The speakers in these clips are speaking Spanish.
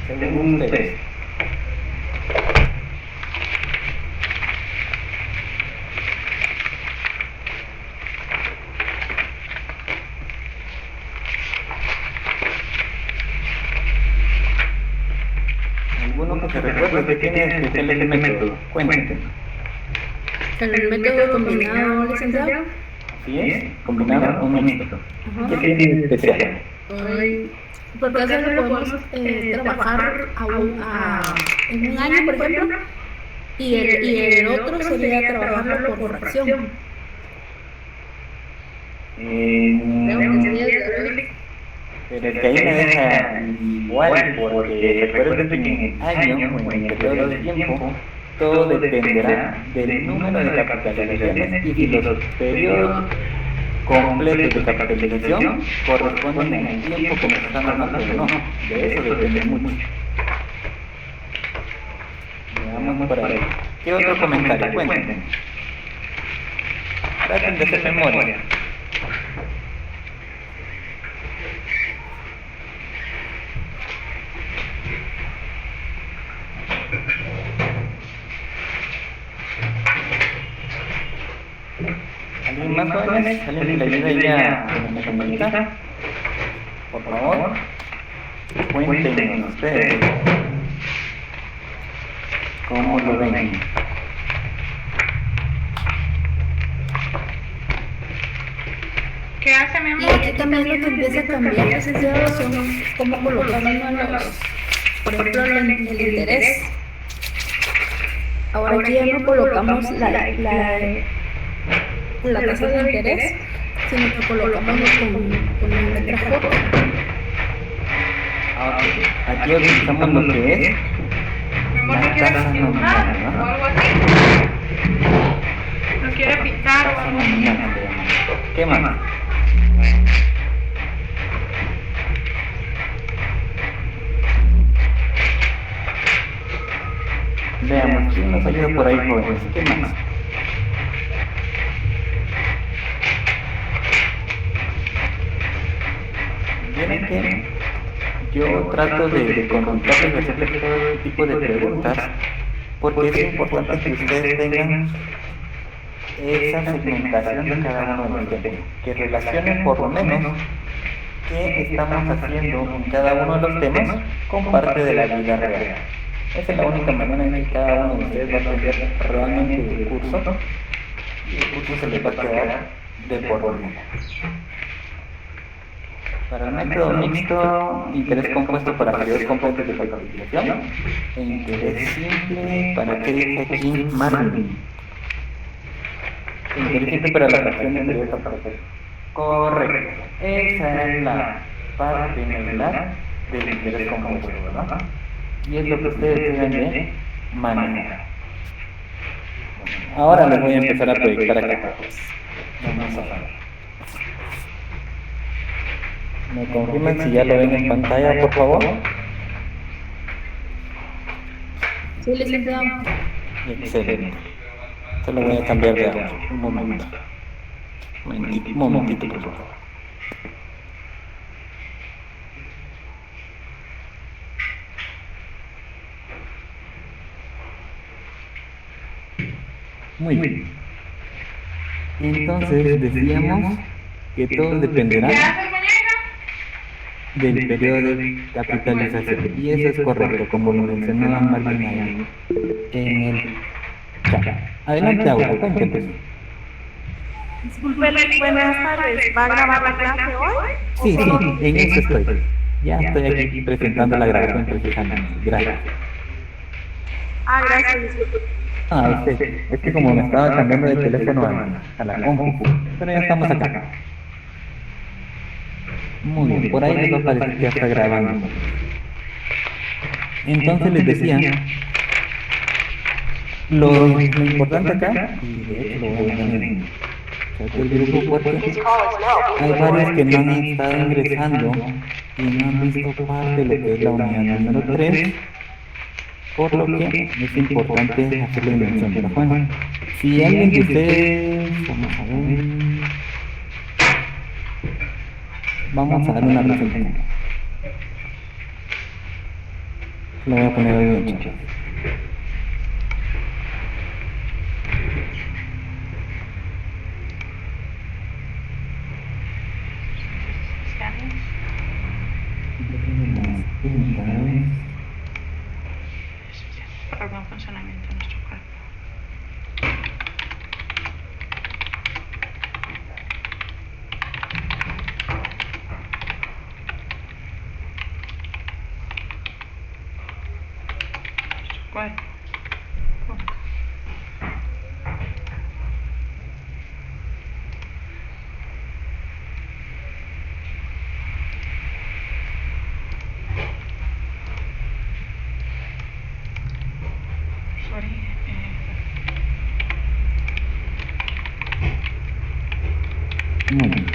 según ustedes. ¿Alguno que se recuerde de quién es este método? Cuéntenme. El método combinado, licenciado. Así es, combinado o mixto. ¿Qué Ajá. tiene de especial? Ay, porque eso lo podemos trabajar en un año, por ejemplo, y el otro sería trabajarlo por fracción. Creo que sería Pero es que ahí me deja igual, porque recuerden que en el año o en el periodo de tiempo, todo dependerá del número de capitalizaciones y si los periodos completos de capitalización corresponden al tiempo que nos están dando o no. De eso depende mucho. Veamos por ahí. ¿Qué otro comentario? Cuéntenme. Traten de hacer memoria. ¿Alguien más, jóvenes? ¿Alguien que le ayude ya a la señorita? Por favor, cuéntenme ustedes cómo lo ven. ¿Qué hace, mi Y amor? aquí también lo que empieza a cambiar, licenciado, son cómo colocar uno por ejemplo, el interés. Ahora aquí ya no colocamos la tasa de interés, sino que colocamos con la letra J. Aquí utilizamos lo que es Mi amor, la ¿no quiere tasa dibujar nominal, o ¿no? algo así? ¿No quiere pintar o Tasa algo así? nominal se llama. ¿Qué más? Veamos, ¿quién nos ayuda por ahí, jóvenes? ¿Qué más? Miren que yo trato de consultarles y hacerles todo este tipo de preguntas porque es importante que ustedes tengan esa segmentación de cada uno de los temas, que relacionen por lo menos qué estamos haciendo en cada uno de los temas con parte de la vida real. Esa es la única manera en que cada uno de ustedes va a aprender realmente el curso y el curso se les va a quedar de por vida. Para el método mixto, interés compuesto para periodos completos de capitalización e interés simple, ¿para qué dice aquí Marvin? Interés simple para la fracción de periodo de capitalización. Correcto. Esa es la parte medular del interés compuesto, ¿verdad? Y es lo que ustedes deben de manejar. Ahora les voy a empezar a proyectar acá. Vamos a ver. ¿Me confirman si ya lo ven en pantalla, por favor? Sí, licenciado. Excelente. Solo voy a cambiar de audio. Un momento. Un momentito, por favor. Muy bien. Entonces decíamos que todo dependerá ¿Qué haces, muñeca? del periodo de capitalización. Y eso es correcto, como lo mencionaba Marvin ahí en el chat. Adelante, Aura, cuéntanos. Disculpe, buenas tardes. ¿Va a grabar la clase hoy? Sí, sí, en eso estoy. Ya estoy aquí presentando la grabación precisamente. Gracias. Ah, gracias, disculpe. Es que como me estaba cambiando de teléfono a la compu, pero ya estamos acá. Muy bien, por ahí les va a parecer que ya está grabando. Entonces les decía, lo importante acá, y de hecho lo voy a poner en el chat del grupo porque hay varios que no han estado ingresando y no han visto parte de lo que es la unidad número 3, por lo que es importante hacerle mención. Pero bueno, si alguien de ustedes, vamos a dar una presentación. Lo voy a poner ahí en el chat. Para el buen funcionamiento de nuestro cuerpo. Cuerpo. Muy bien.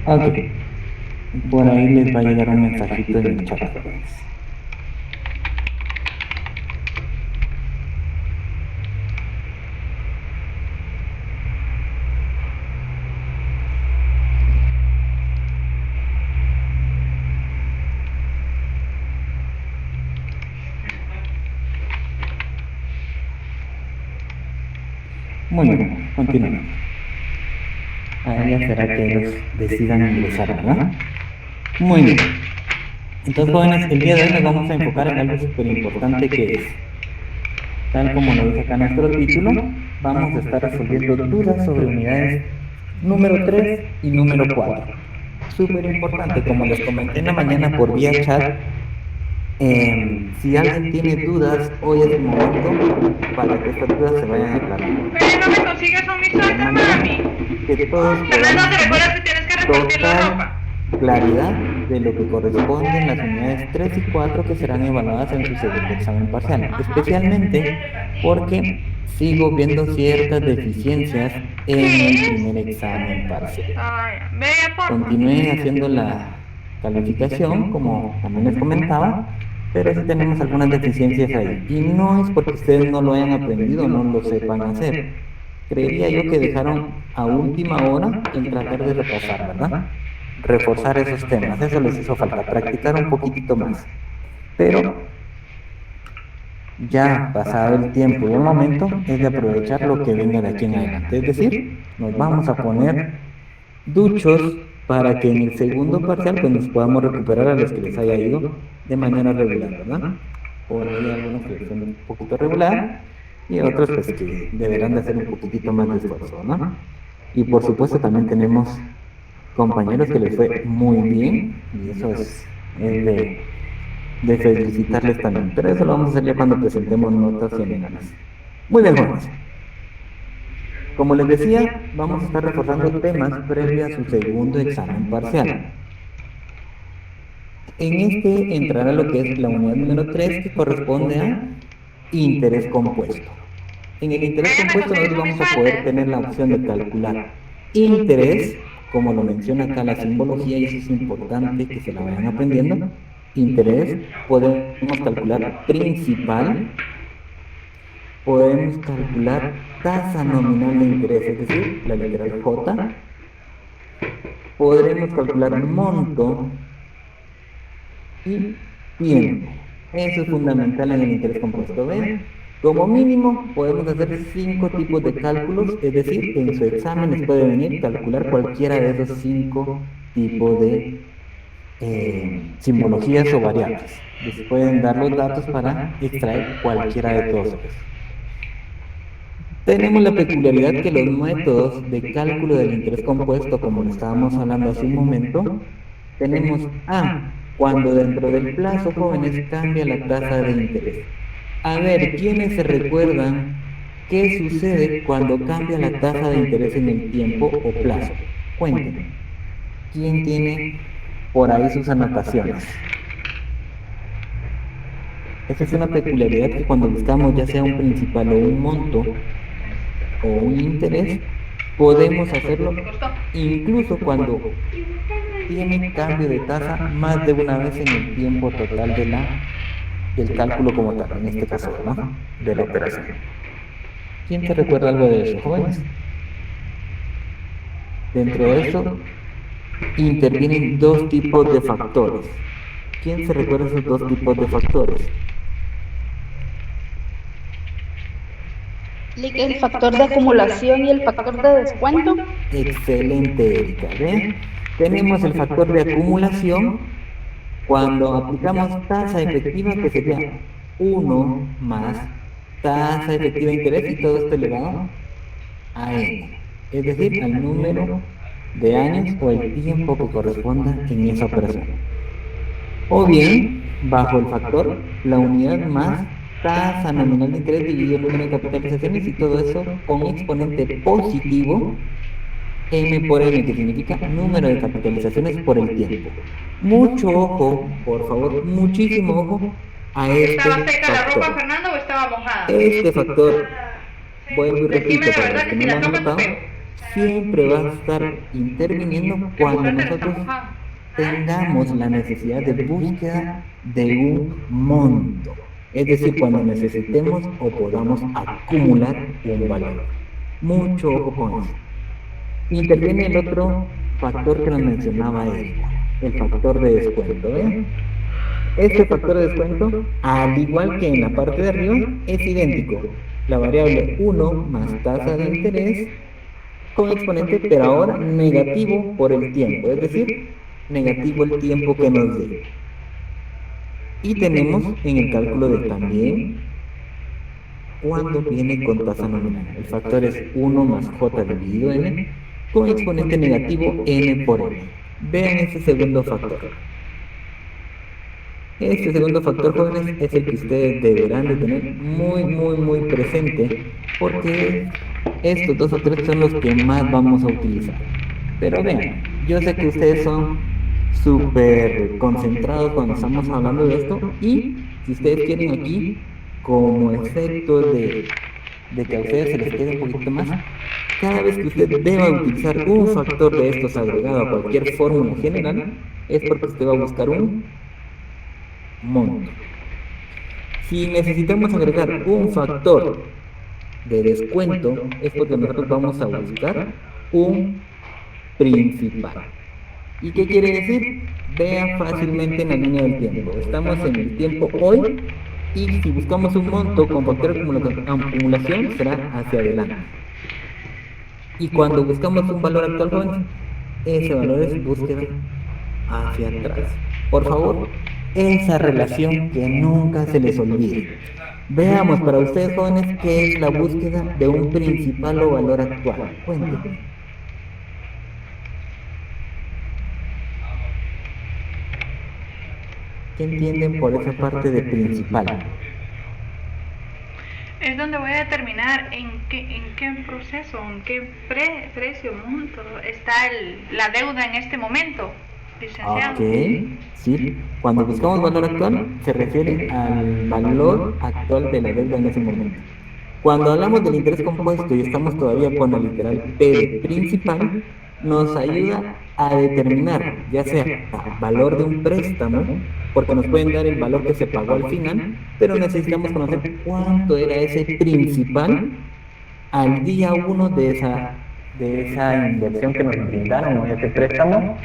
Ok. Por ahí les va a llegar un mensajito en el chat. Muy bien, continuamos. Ahora ya será que ellos decidan ingresar, ¿verdad? Muy bien. Entonces, jóvenes, el día de hoy nos vamos a enfocar en algo súper importante que es, tal como lo dice acá nuestro título, vamos a estar resolviendo dudas sobre unidades número 3 y número 4. Súper importante, como les comenté en la mañana por vía chat, si alguien tiene dudas, hoy es el momento para que estas dudas se vayan aclarando. Pero no me consigues un misante, mami. Que todos Fernando, ¿te recuerdas que tienes que repartir la ropa? claridad de lo que corresponde en las unidades 3 y 4 que serán evaluadas en su segundo examen parcial, especialmente porque sigo viendo ciertas deficiencias en el primer examen parcial. Ve, por Continué haciendo la calificación, como también les comentaba, pero sí tenemos algunas deficiencias ahí. Y no es porque ustedes no lo hayan aprendido, no lo sepan hacer. Creería yo que dejaron a última hora en tratar de repasar, ¿verdad? Reforzar esos temas, eso les hizo falta, practicar un poquitito más. Pero ya pasado el tiempo y el momento es de aprovechar lo que venga de aquí en adelante. Es decir, nos vamos a poner duchos para que en el segundo parcial pues, nos podamos recuperar a los que les haya ido de manera regular, ¿verdad? Por ahí algunos que son un poquito regular y otros pues que deberán de hacer un poquitito más de esfuerzo, ¿no? Y por supuesto también tenemos compañeros que les fue muy bien y eso es de felicitarles también, pero eso lo vamos a hacer ya cuando presentemos notas generales. Muy bien, jóvenes. Como les decía, vamos a estar reforzando temas previos a su segundo examen parcial. En este entrará lo que es la unidad número 3, que corresponde a interés compuesto. En el interés compuesto nosotros vamos a poder tener la opción de calcular interés, como lo menciona acá la simbología, y eso es importante que se la vayan aprendiendo. Interés, podemos calcular principal, podemos calcular tasa nominal de interés, es decir, la literal J, podremos calcular monto y tiempo. Eso es fundamental en el interés compuesto. ¿Ven? Como mínimo podemos hacer 5 tipos de cálculos, es decir, en su examen les puede venir calcular cualquiera de esos 5 tipos de simbologías o variables. Les pueden dar los datos para extraer cualquiera de todos ellos. Tenemos la peculiaridad que los métodos de cálculo del interés compuesto, como lo estábamos hablando hace un momento, tenemos A, cuando dentro del plazo, jóvenes, cambia la tasa de interés. A ver, ¿quiénes se recuerdan qué sucede cuando cambia la tasa de interés en el tiempo o plazo? Cuéntenme. ¿Quién tiene por ahí sus anotaciones? Esa es una peculiaridad que cuando buscamos ya sea un principal o un monto o un interés, podemos hacerlo incluso cuando tiene cambio de tasa más de una vez en el tiempo total del cálculo como tal, en este caso, ¿no? De la operación. ¿Quién te recuerda algo de eso, jóvenes? Dentro de eso, intervienen dos tipos de factores. ¿Quién se recuerda esos dos tipos de factores? El factor de acumulación y el factor de descuento. Excelente, Erika. ¿Ve? Tenemos el factor de acumulación cuando aplicamos tasa efectiva, que sería 1 más tasa efectiva de interés y todo esto elevado a n, es decir, al número de años o el tiempo que corresponda en esa operación. O bien, bajo el factor, la unidad más tasa nominal de interés dividido el número de capitalizaciones y todo eso con exponente positivo m por n, que significa número de capitalizaciones por el tiempo. Mucho ojo, por favor, muchísimo ojo a este ¿Estaba seca la ropa, factor. Fernando, o estaba mojada? Este factor, vuelvo y repito, Decime de para los verdad que que no si lo la han toco es notado, siempre va a estar interviniendo cuando nosotros tengamos la necesidad de búsqueda de un monto. Es decir, cuando necesitemos o podamos acumular un valor. Mucho ojo con eso. Interviene el otro factor que nos mencionaba Erika, el factor de descuento. ¿Eh? Este factor de descuento, al igual que en la parte de arriba, es idéntico. La variable 1 más tasa de interés con exponente, pero ahora negativo por el tiempo, es decir, negativo el tiempo que nos dé. Y tenemos en el cálculo de también cuando viene con tasa nominal. El factor es 1 más j dividido n con exponente negativo n por n. Vean este segundo factor. Este segundo factor, jóvenes, es el que ustedes deberán de tener muy presente, porque estos dos factores son los que más vamos a utilizar. Pero vean, yo sé que ustedes son súper concentrados cuando estamos hablando de esto, y si ustedes quieren aquí, como efecto de que a ustedes se les quede un poquito más, cada vez que usted deba utilizar un factor de estos agregado a cualquier fórmula general, es porque usted va a buscar un monto. Si necesitamos agregar un factor de descuento, es porque nosotros vamos a buscar un principal. ¿Y qué quiere decir? Vea fácilmente en la línea del tiempo. Estamos en el tiempo hoy, y si buscamos un monto con factor de acumulación, será hacia adelante. Y cuando buscamos un valor actual, jóvenes, ese valor es búsqueda hacia atrás. Por favor, esa relación que nunca se les olvide. Veamos para ustedes, jóvenes, qué es la búsqueda de un principal o valor actual. Cuéntenme. ¿Qué entienden por esa parte de principal? Es donde voy a determinar en qué proceso, en qué precio, monto está la deuda en este momento, licenciado. Ok, sí. Cuando buscamos valor actual, se refiere al valor actual de la deuda en ese momento. Cuando hablamos del interés compuesto y estamos todavía con el literal P de principal, nos ayuda a determinar, ya sea el valor de un préstamo, porque nos pueden dar el valor que se pagó al final, pero necesitamos conocer cuánto era ese principal al día 1 de esa inversión que nos brindaron, o ese préstamo.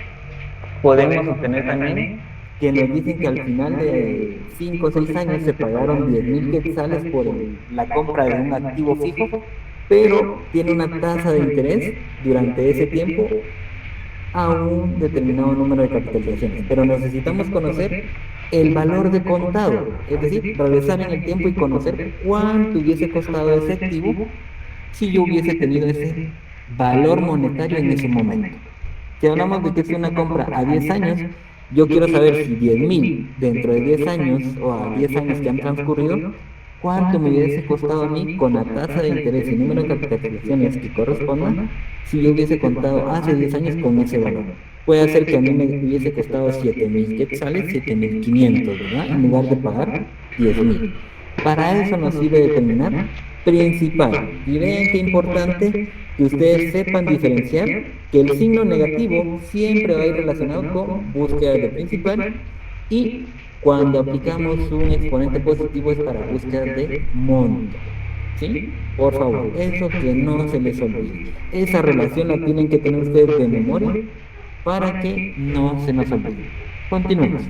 Podemos obtener también que nos dicen que al final de 5 o 6 años se pagaron 10,000 quetzales por la compra de un activo fijo, pero tiene una tasa de interés durante ese tiempo a un determinado número de capitalizaciones. Pero necesitamos conocer el valor de contado, es decir, regresar en el tiempo y conocer cuánto hubiese costado ese activo si yo hubiese tenido ese valor monetario en ese momento. Si hablamos de que es una compra a 10 años, yo quiero saber si 10,000 dentro de 10 años o a 10 años que han transcurrido, cuánto me hubiese costado a mí con la tasa de interés y número de capitalizaciones que correspondan si yo hubiese contado hace 10 años con ese valor. Puede ser que a mí me hubiese costado 7,000 quetzales, 7,500, ¿verdad? En lugar de pagar 10,000. Para eso nos sirve determinar principal. Y vean qué importante que ustedes sepan diferenciar que el signo negativo siempre va a ir relacionado con búsqueda de principal, y cuando aplicamos un exponente positivo es para búsqueda de monto. ¿Sí? Por favor, eso que no se les olvide. Esa relación la tienen que tener ustedes de memoria para que no se nos olvide. Continuemos.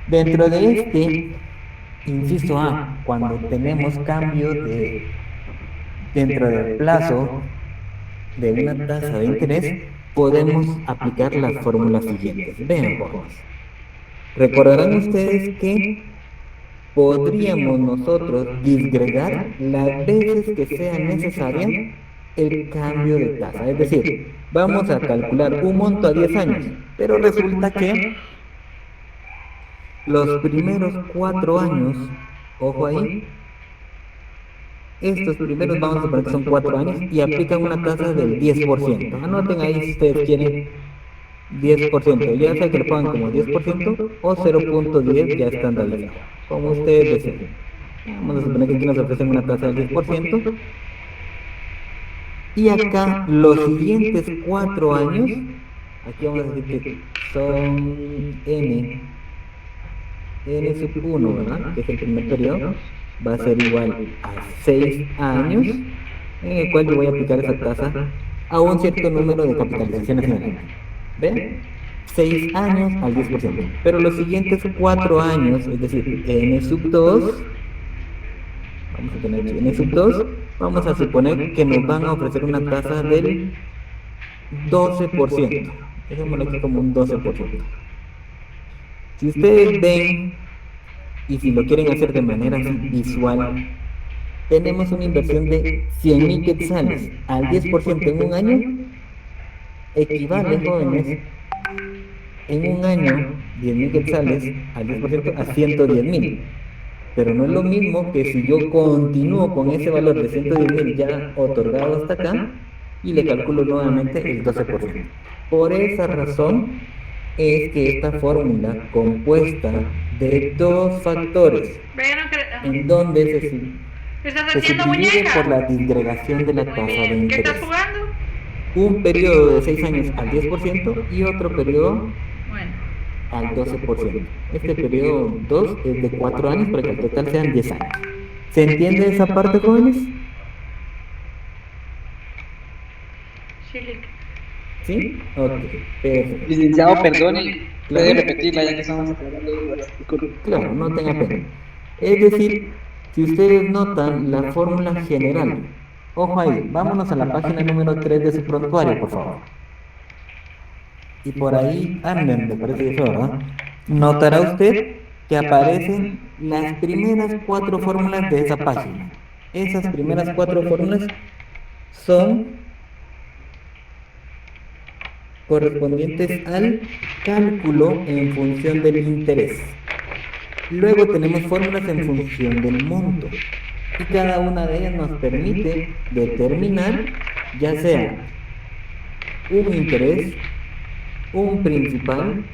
Dentro de este inciso A, cuando tenemos cambio dentro del plazo de una tasa de interés, podemos aplicar las fórmulas siguientes. Vean, jóvenes. Recordarán ustedes que podríamos nosotros disgregar las veces que sea necesaria el cambio de tasa. Es decir, vamos a calcular un monto a 10 años, pero resulta que los primeros 4 años, ojo ahí, estos primeros vamos a suponer que son 4 años y aplican una tasa del 10%. Anoten ahí si ustedes quieren 10%, ya sea que le pongan como 10% o 0.10 ya estandarizado, como ustedes deseen. Vamos a suponer que aquí nos ofrecen una tasa del 10%. Y acá los siguientes 4 años, aquí vamos a decir que son n sub 1, ¿verdad? Que es el primer periodo, va a ser igual a 6 años, en el cual yo voy a aplicar esa tasa a un cierto número de capitalizaciones generales. ¿Ven? 6 años al 10%. Pero los siguientes 4 años, es decir, n sub 2, vamos a tener aquí n sub 2, vamos a suponer que nos van a ofrecer una tasa del 12%. Dejémoslo aquí como un 12%. Si ustedes ven, y si lo quieren hacer de manera visual, tenemos una inversión de 100.000 quetzales al 10% en un año, equivale, jóvenes, en un año, 10.000 quetzales al 10% a 110.000. Pero no es lo mismo que si yo continúo con ese valor de 110.000 ya otorgado hasta acá y le calculo nuevamente el 12%. Por esa razón es que esta fórmula compuesta de dos factores, en donde se subdivide por la disgregación de la tasa de ¿Qué interés. estás jugando? Un periodo de 6 años al 10% y otro periodo Bueno, al 12%. Este periodo 2 es de 4 años para que el total sean 10 años. ¿Se entiende esa parte, jóvenes? Chile. ¿Sí? Ok, perfecto. Licenciado, perdone, puede Claro. repetirla ya que estamos hablando de dudas. Disculpe. Claro, no tenga pena. Es decir, si ustedes notan la fórmula general, ojo ahí, vámonos a la página número 3 de su prontuario, por favor. Y por ahí anden, me parece que eso, ¿verdad? Notará usted que aparecen las primeras 4 fórmulas de esa página. Esas primeras 4 fórmulas son correspondientes al cálculo en función del interés. Luego tenemos fórmulas en función del monto. Y cada una de ellas nos permite determinar ya sea un interés, un principal,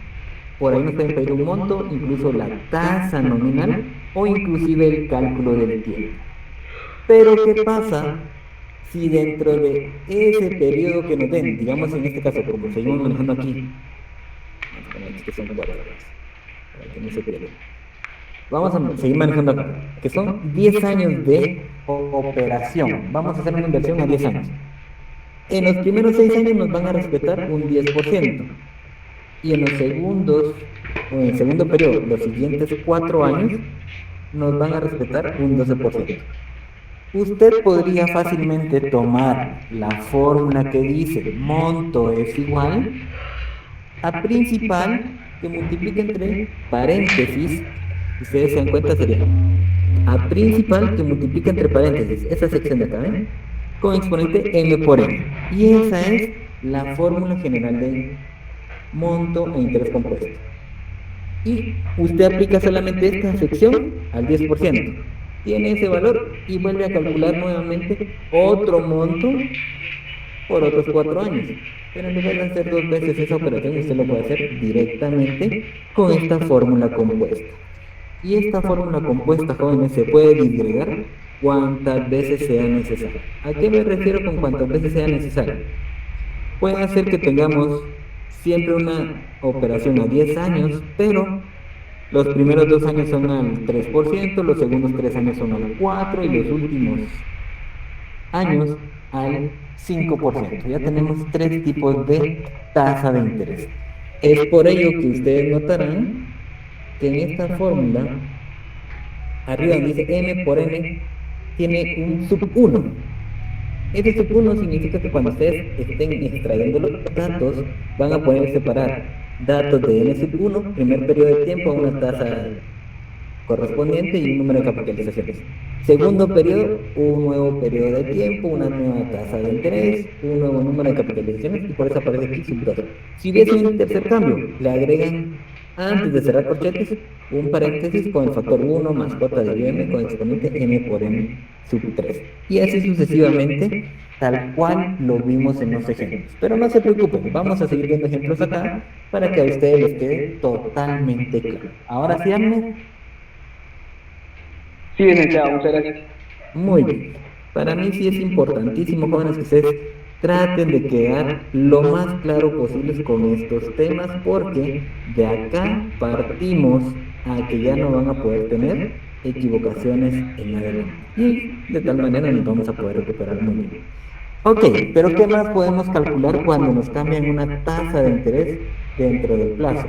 por ahí nos pueden pedir un monto, incluso la tasa nominal o inclusive el cálculo del tiempo. Pero ¿qué pasa si dentro de ese periodo que nos den, digamos en este caso, como seguimos manejando aquí, vamos a poner que son 4 horas, para que no se pierda. Vamos a seguir manejando acá, que son 10 años de operación. Vamos a hacer una inversión a 10 años. En los primeros 6 años nos van a respetar un 10%. Y en los segundos, o en el segundo periodo, los siguientes 4 años, nos van a respetar un 12%. Usted podría fácilmente tomar la fórmula que dice monto es igual a principal que multiplica entre paréntesis, si ustedes se dan cuenta sería a principal que multiplica entre paréntesis, esa sección de acá, con exponente m por n. Y esa es la fórmula general de monto e interés compuesto. Y usted aplica solamente esta sección al 10%. Tiene ese valor y vuelve a calcular nuevamente otro monto por otros 4 años. Pero en lugar de hacer 2 veces esa operación, usted lo puede hacer directamente con esta fórmula compuesta. Y esta fórmula compuesta, jóvenes, se puede disgregar cuantas veces sea necesario. ¿A qué me refiero con cuantas veces sea necesario? Puede hacer que tengamos siempre una operación a 10 años, pero los primeros 2 años son al 3%, los segundos 3 años son al 4% y los últimos años al 5%. Ya tenemos 3 tipos de tasa de interés. Es por ello que ustedes notarán que en esta fórmula, arriba donde dice m por n, tiene un sub 1. Este sub 1 significa que cuando ustedes estén extrayendo los datos, van a poder separar datos de n sub 1, primer periodo de tiempo, a una tasa correspondiente y un número de capitalizaciones. Segundo periodo, un nuevo periodo de tiempo, una nueva tasa de interés, un nuevo número de capitalizaciones, y por eso aparece aquí sub 2. Si hubiese un tercer cambio, le agregan, antes de cerrar corchetes, un paréntesis con el factor 1 más j de m con exponente m por m sub 3. Y así sucesivamente, tal cual lo vimos en los ejemplos. Pero no se preocupen, vamos a seguir viendo ejemplos acá para que a ustedes les quede totalmente claro. Ahora sí, Amner. Sí, licenciado, muchas gracias. Muy bien. Para mí sí es importantísimo, jóvenes, que ustedes traten de quedar lo más claro posible con estos temas, porque de acá partimos a que ya no van a poder tener equivocaciones en adelante. Y de tal manera nos vamos a poder recuperar muy bien. Ok, pero ¿qué más podemos calcular cuando nos cambian una tasa de interés dentro del plazo?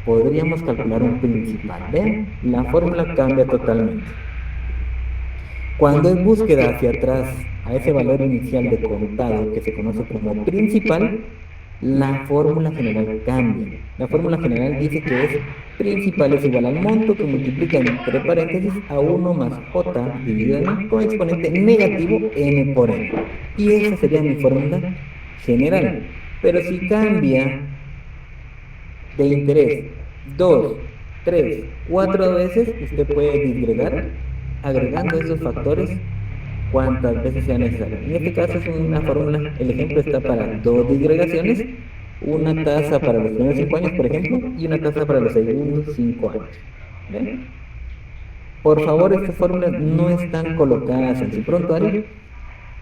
Podríamos calcular un principal. ¿Ven? La fórmula cambia totalmente. Cuando es búsqueda hacia atrás a ese valor inicial de contado que se conoce como principal, la fórmula general cambia. La fórmula general dice que es principal es igual al monto que multiplica entre paréntesis a 1 más j dividido en m con exponente negativo m por n. Y esa sería mi fórmula general. Pero si cambia de interés 2, 3, 4 veces, usted puede disgregar agregando esos factores cuantas veces sea necesario. En este caso es una fórmula, el ejemplo está para 2 disgregaciones, una tasa para los primeros 5 años, por ejemplo, y una tasa para los segundos 5 años. ¿Ven? Por favor, estas fórmulas no están colocadas en su prontuario.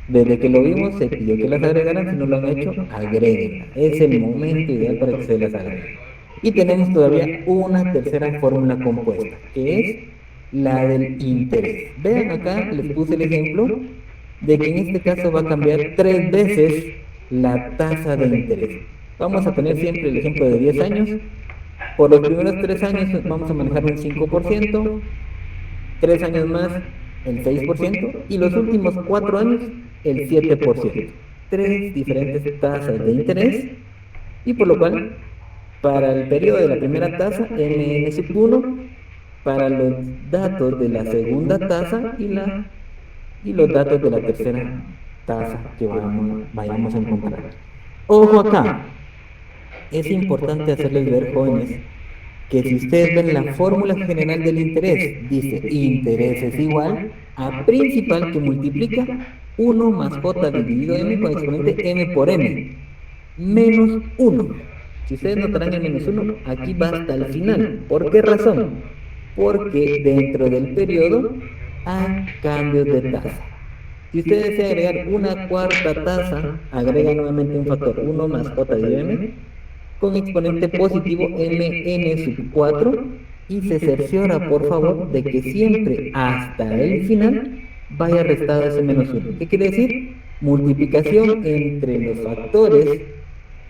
Desde que lo vimos se pidió que las agregaran. Si no lo han hecho, agréguenlas. Es el momento ideal para que se las agreguen. Y tenemos todavía una tercera fórmula compuesta, que es la del interés. Vean acá, les puse el ejemplo de que en este caso va a cambiar 3 veces la tasa de interés. Vamos a tener siempre el ejemplo de 10 años. Por los primeros 3 años vamos a manejar un 5%, 3 años más el 6%, y los últimos 4 años el 7%. 3 diferentes tasas de interés, y por lo cual, para el periodo de la primera tasa, MN sub 1, para los datos de la segunda tasa y los datos de la tercera tasa que vayamos a encontrar. Ojo acá, es importante hacerles ver, jóvenes, que si ustedes ven la fórmula general del interés, dice interés es igual a principal que multiplica 1 más j dividido m con exponente m por n, menos 1. Si ustedes notarán el menos 1, aquí va hasta el final. ¿Por qué razón? Porque dentro del periodo hay cambios de tasa. Si usted desea agregar una cuarta tasa, agrega nuevamente un factor 1 más j de m con exponente positivo mn sub 4, y se cerciora, por favor, de que siempre hasta el final vaya restado ese menos 1. ¿Qué quiere decir? Multiplicación entre los factores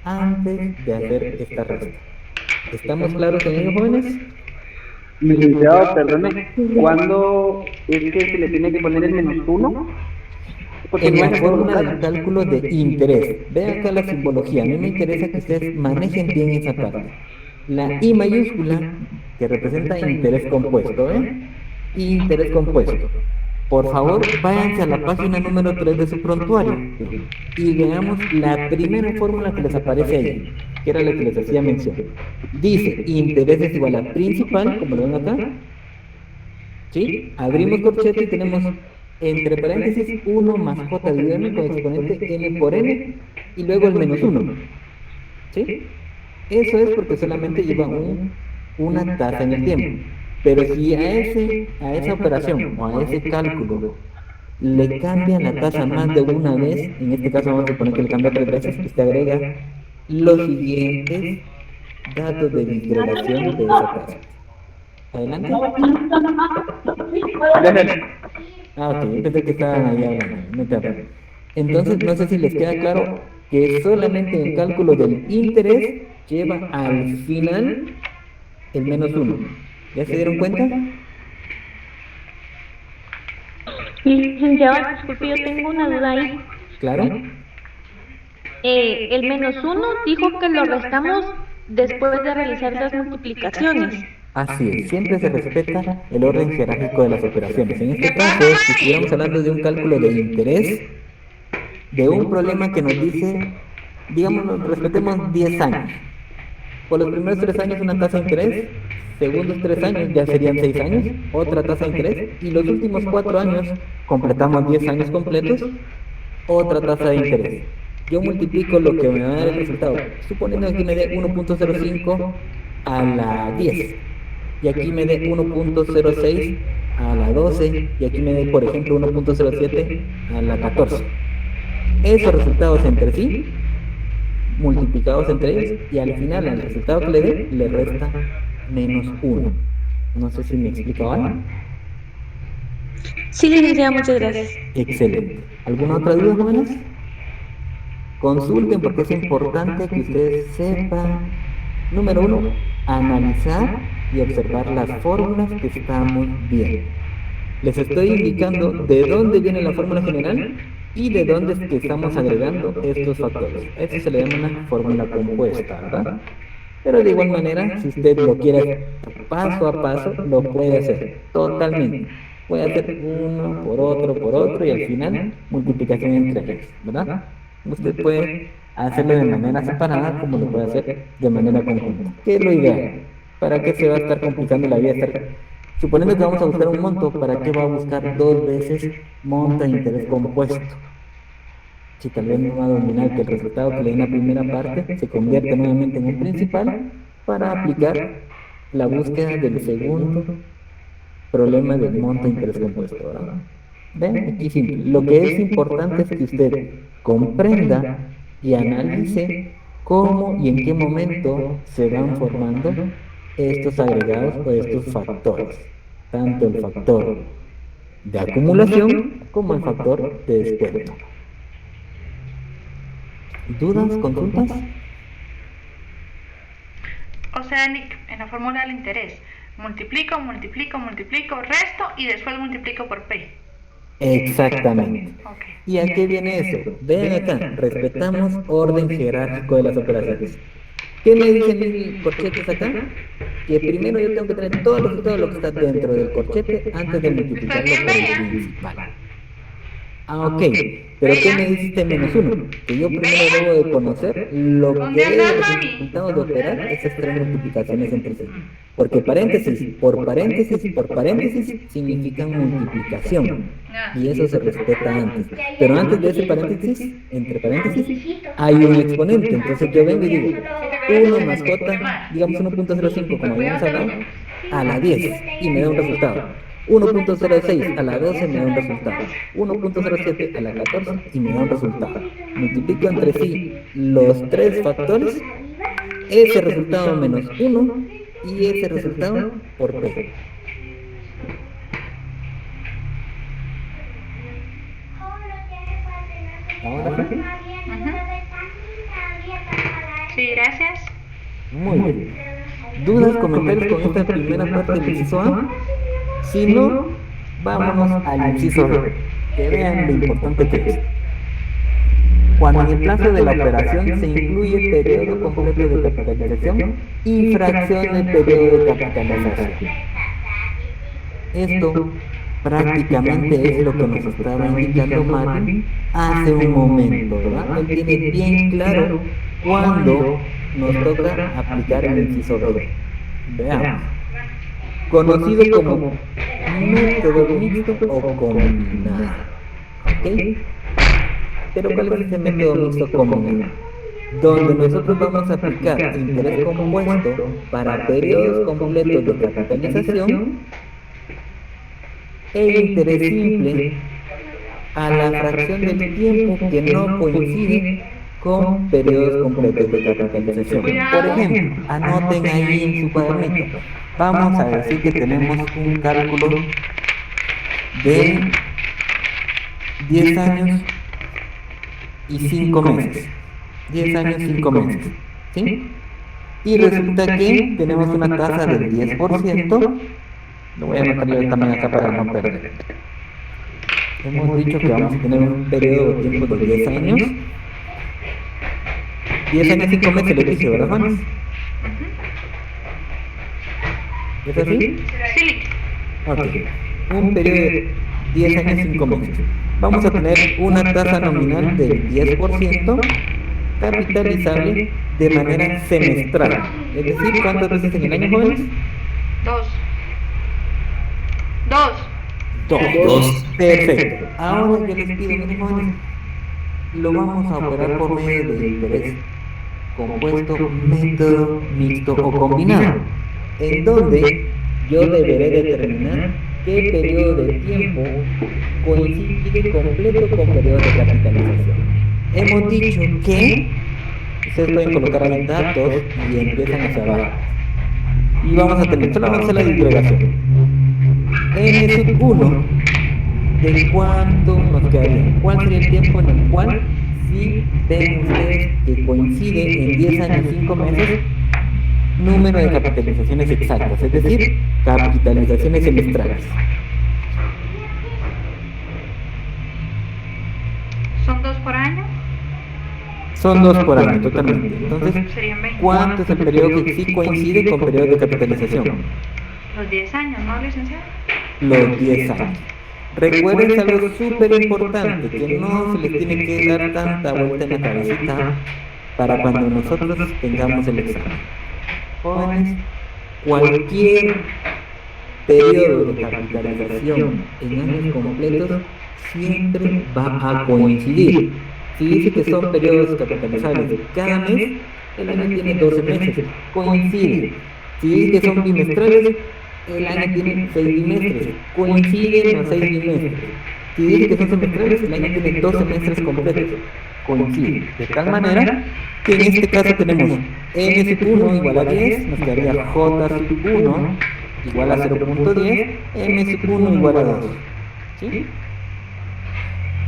antes de hacer esta resta. ¿Estamos claros en ello, jóvenes? Licenciado, perdone, ¿cuándo es que se le tiene que poner el menos 1? Porque En no la es fórmula del cálculo de interés, vean acá la simbología. A mí me interesa que ustedes manejen bien esa parte. La I mayúscula, que representa interés compuesto, interés compuesto. Por favor, váyanse a la página número 3 de su prontuario y veamos la primera fórmula que les aparece ahí, que era la que les hacía mención. Dice, interés es igual a principal, como lo ven acá. ¿Sí? Abrimos corchete y tenemos entre paréntesis 1 más j dividido m con exponente m por n, y luego el menos 1. ¿Sí? Eso es porque solamente lleva una tasa en el tiempo. Pero si a esa operación o a ese cálculo le cambian la tasa más de una vez, en este caso vamos a suponer que le cambia 3 veces, usted agrega los siguientes datos de disgregación de esa tasa. Adelante. Ah, ok, yo pensé que estaban ahí hablando, no te hablando. Entonces, no sé si les queda claro que solamente en el cálculo del interés lleva al final el menos 1. ¿Ya se dieron cuenta? Licenciado, disculpe, yo tengo una duda ahí. Claro. El -1 dijo que lo restamos después de realizar las multiplicaciones. Así es, siempre se respeta el orden jerárquico de las operaciones. En este caso, si estuviéramos hablando de un cálculo de interés, de un problema que nos dice, digamos, respetemos 10 años. Por los primeros 3 años una tasa de interés, segundos 3 años ya serían 6 años, otra tasa de interés, y los últimos 4 años completamos 10 años completos, otra tasa de interés. Yo multiplico lo que me va a dar el resultado, suponiendo que aquí me dé 1.05 a la 10, y aquí me dé 1.06 a la 12, y aquí me dé, por ejemplo, 1.07 a la 14. Esos resultados entre sí, multiplicados entre ellos, y al final al resultado que le dé, le resta menos 1. No sé si me explico algo. Sí, licenciada, muchas gracias. Excelente. ¿Alguna otra duda, jóvenes? Consulten porque es importante que ustedes sepan, número 1, analizar y observar las fórmulas que estamos viendo. Les estoy indicando de dónde viene la fórmula general y de dónde es que estamos agregando estos factores. Esto se le llama una fórmula compuesta, ¿verdad? Pero de igual manera, si usted lo quiere paso a paso, lo puede hacer totalmente. Puede hacer uno por otro y al final multiplicación entre ellos, ¿verdad? Usted puede hacerlo de manera separada como lo puede hacer de manera conjunta. ¿Qué es lo ideal? ¿Para qué se va a estar complicando la vida? Suponiendo que vamos a buscar un monto, ¿para qué va a buscar 2 veces monto de interés compuesto? Si tal vez no va a dominar que el resultado que le dé en la primera parte se convierte nuevamente en un principal para aplicar la búsqueda del segundo problema del monto de interés compuesto, ¿verdad? ¿Ven? Aquí simple. Lo que es importante es que usted comprenda y analice cómo y en qué momento se van formando estos agregados o estos factores, tanto el factor de acumulación como el factor de descuento. ¿Dudas? ¿Consultas? O sea, Nick, en la fórmula del interés, multiplico, resto y después multiplico por P. Exactamente. Okay. ¿Y a qué viene eso? Vean acá, respetamos orden jerárquico de las operaciones. ¿Qué me dicen mis corchetes acá? Que primero yo tengo que tener todo lo que está dentro del corchete antes de multiplicarlo por el principal. Ah, ok. Pero ¿qué me dice este -1? Que yo primero debo de conocer lo que es el resultado de operar esas 3 multiplicaciones entre sí. Porque paréntesis por paréntesis significan multiplicación. Y eso se respeta antes. Pero antes de ese paréntesis, entre paréntesis, hay un exponente. Entonces yo vengo y digo 1 más j, digamos 1.05, como habíamos hablado, a la 10 y me da un resultado. 1.06 a la 12 me da un resultado. 1.07 a la 14 y me da un resultado. Multiplico entre sí los 3 factores, ese resultado menos 1 y ese resultado por P. ¿Ahora sí? Sí, gracias. Muy bien. ¿Dudas, comentarios con esta primera parte del inciso A? Si no, vámonos al inciso B, que vean lo importante que es. Cuando en el plazo de la operación se incluye periodo completo de capitalización y fracción del periodo de capitalización. Esto prácticamente es lo que nos estaba indicando Martin hace un momento, ¿verdad? Él tiene bien claro cuándo nos toca aplicar el inciso B. Veamos. Conocido como método mixto o combinado. ¿Ok? Pero ¿cuál es ese método mixto combinado? Donde nosotros vamos a aplicar interés compuesto para periodos completos de capitalización e interés simple a la fracción del tiempo que no coincide con periodos completos de capitalización. Por ejemplo, anoten ahí en su cuadernito. Vamos a decir que tenemos un cálculo de 10 años y 5 meses. 10 años, 5 meses. ¿Sí? Y resulta que tenemos una tasa del 10%. Lo voy a anotar yo también acá para no perder. Hemos dicho que vamos a tener un periodo de tiempo de 10 años. 10 años, 5 meses, le dije, ¿verdad, Juanes? ¿Es así? Sí. Ok. Un periodo de 10 años, 5 meses. Vamos a tener una tasa nominal del 10% capitalizable de manera semestral. Es decir, ¿cuántas veces en el año, jóvenes? 2. Dos. Perfecto. Ahora yo les pido, miren, jóvenes, lo vamos a operar por medio de interés compuesto, método, mixto o combinado, en donde yo deberé determinar qué periodo de tiempo coincide completo con periodo de capitalización. Hemos dicho que ustedes pueden colocar ahí datos y empiezan hacia abajo. Y vamos a tener, solo vamos a hacer la disgregación. N sub 1, ¿de cuánto nos quedaría? ¿Cuál sería el tiempo en el cual, si ven ustedes que coincide en 10 años, 5 meses, número de capitalizaciones exactas, es decir, capitalizaciones semestrales? ¿Son 2 por año? Son 2 por año, totalmente. Entonces, Serían 20. ¿cuánto es el periodo que sí coincide con periodo de capitalización? Los 10 años, ¿no, licenciado? Los 10 años. Recuerden algo súper importante, que no se les tiene que dar tanta vuelta en la cabecita para cuando nosotros tengamos el examen. Jóvenes, cualquier periodo de capitalización en años completos siempre va a coincidir. Si dice que son periodos capitalizables cada mes, el año tiene 12 meses, coincide. Si dice que son bimestrales, el año tiene 6 bimestres, coinciden los 6 bimestres. Si dice que son semestrales, el año tiene 12 meses completos, coincide. De tal manera que en este caso tenemos N sub 1 igual a 10, nos quedaría J sub 1 igual a 0.10, M sub 1 igual a 2. ¿Sí?